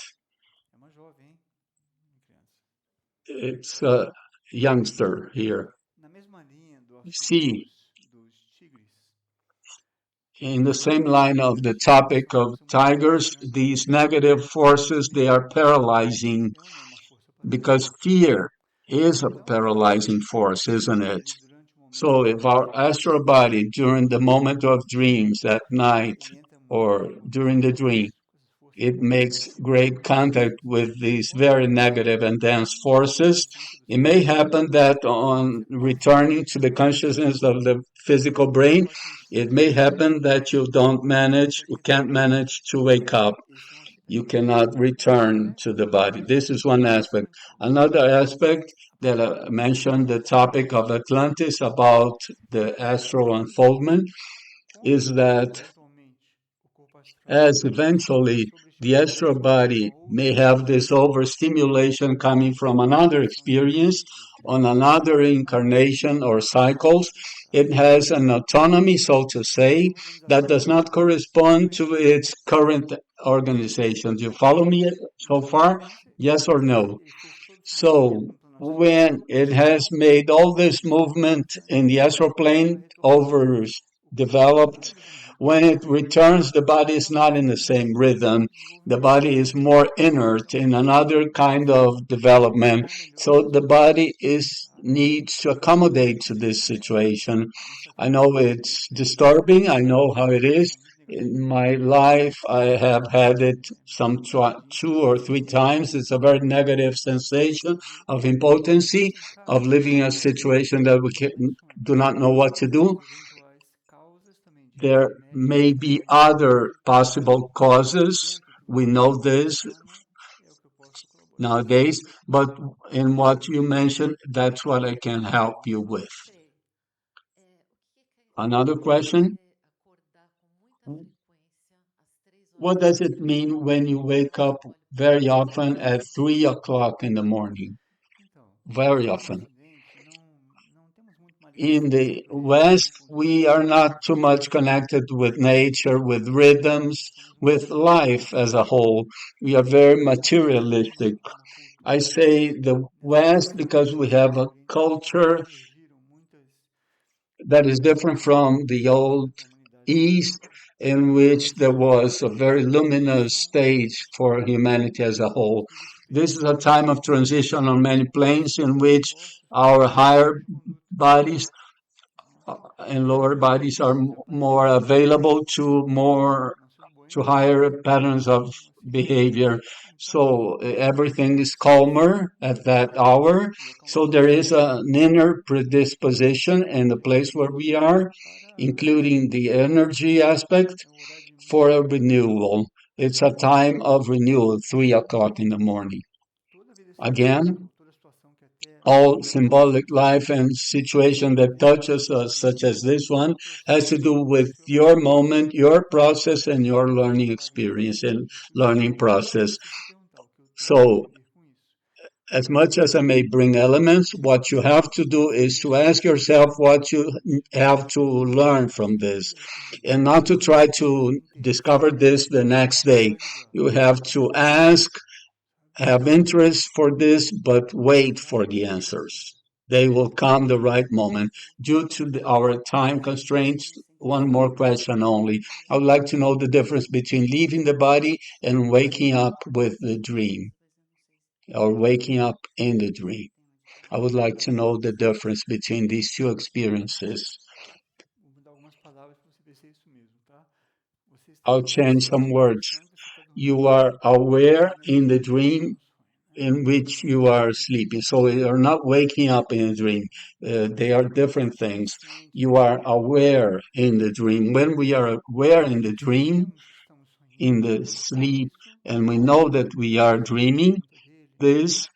It's a youngster here. See, in the same line of the topic of tigers, these negative forces, they are paralyzing because fear is a paralyzing force, isn't it? So if our astral body during the moment of dreams at night or during the dream, it makes great contact with these very negative and dense forces. It may happen that on returning to the consciousness of the physical brain, it may happen that you can't manage to wake up. You cannot return to the body. This is one aspect. Another aspect that I mentioned, the topic of Atlantis about the astral unfoldment, is that as eventually the astral body may have this overstimulation coming from another experience on another incarnation or cycles, it has an autonomy, so to say, that does not correspond to its current organization. Do you follow me so far? Yes or no? So when it has made all this movement in the astral plane over developed, when it returns, the body is not in the same rhythm. The body is more inert in another kind of development. So the body is needs to accommodate to this situation. I know it's disturbing. I know how it is. In my life, I have had it two or three times. It's a very negative sensation of impotency, of living a situation that do not know what to do. There may be other possible causes. We know this nowadays, but in what you mentioned, that's what I can help you with. Another question? What does it mean when you wake up very often at 3 o'clock in the morning? Very often. In the West, we are not too much connected with nature, with rhythms, with life as a whole. We are very materialistic. I say the West because we have a culture that is different from the old East, in which there was a very luminous stage for humanity as a whole. This is a time of transition on many planes in which our higher bodies and lower bodies are more available to higher patterns of behavior. So everything is calmer at that hour. So there is an inner predisposition in the place where we are, including the energy aspect, for a renewal. It's a time of renewal, 3 o'clock in the morning. Again, all symbolic life and situation that touches us, such as this one, has to do with your moment, your process, and your learning experience and learning process. So, as much as I may bring elements, what you have to do is to ask yourself what you have to learn from this and not to try to discover this the next day. You have to ask, have interest for this, but wait for the answers. They will come the right moment. Due to our time constraints, one more question only. I would like to know the difference between leaving the body and waking up with the dream, or waking up in the dream. I would like to know the difference between these two experiences. I'll change some words. You are aware in the dream in which you are sleeping. So you're not waking up in a dream. They are different things. You are aware in the dream. When we are aware in the dream, in the sleep, and we know that we are dreaming, this,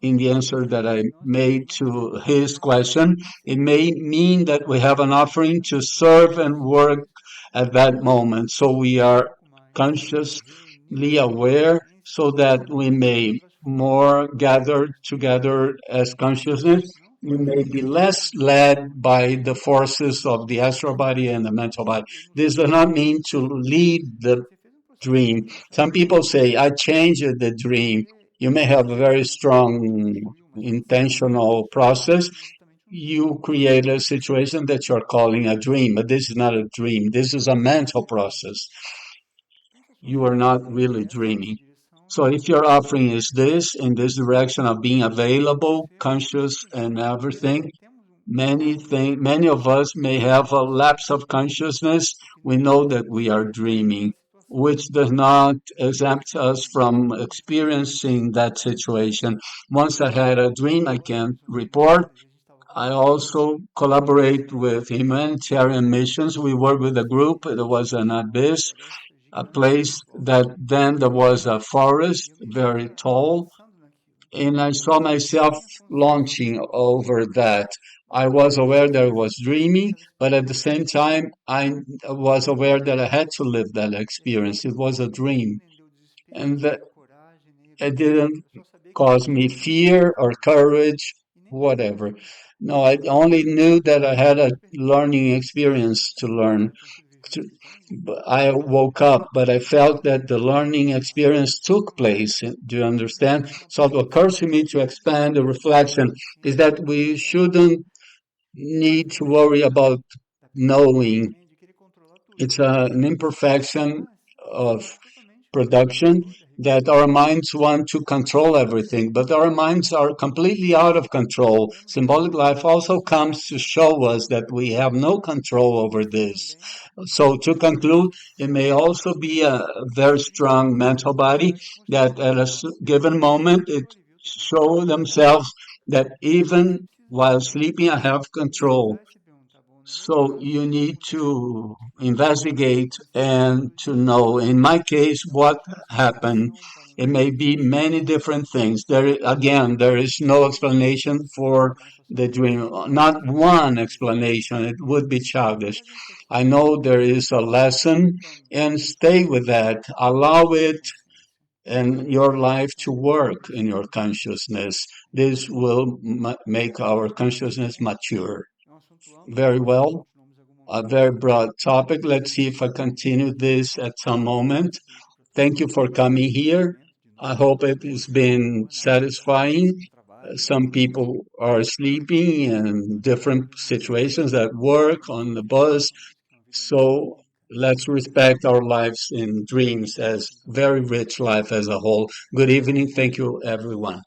in the answer that I made to his question, it may mean that we have an offering to serve and work at that moment. So we are consciously aware so that we may more gather together as consciousness. We may be less led by the forces of the astral body and the mental body. This does not mean to lead the dream. Some people say, I changed the dream. You may have a very strong intentional process. You create a situation that you're calling a dream, but this is not a dream. This is a mental process. You are not really dreaming. So if your offering is this, in this direction of being available, conscious and everything, many of us may have a lapse of consciousness. We know that we are dreaming, which does not exempt us from experiencing that situation. Once I had a dream, I can report. I also collaborate with humanitarian missions. We work with a group. There was an abyss a place that then there was a forest, very tall, and I saw myself launching over that. I was aware that I was dreaming, but at the same time, I was aware that I had to live that experience. It was a dream, and that it didn't cause me fear or courage, whatever. No, I only knew that I had a learning experience to learn. I woke up, but I felt that the learning experience took place. Do you understand? So it occurs to me to expand the reflection is that we shouldn't need to worry about knowing. It's an imperfection of production that our minds want to control everything, but our minds are completely out of control. Symbolic life also comes to show us that we have no control over this. So, to conclude, it may also be a very strong mental body that at a given moment it show themselves that even while sleeping I have control. So you need to investigate and to know, in my case, what happened. It may be many different things. Again, there is no explanation for the dream. Not one explanation. It would be childish. I know there is a lesson and stay with that. Allow it and your life to work in your consciousness. This will make our consciousness mature. Very well, a very broad topic. Let's see if I continue this at some moment. Thank you for coming here. I hope it has been satisfying. Some people are sleeping in different situations at work, on the bus. So let's respect our lives in dreams as very rich life as a whole. Good evening. Thank you, everyone.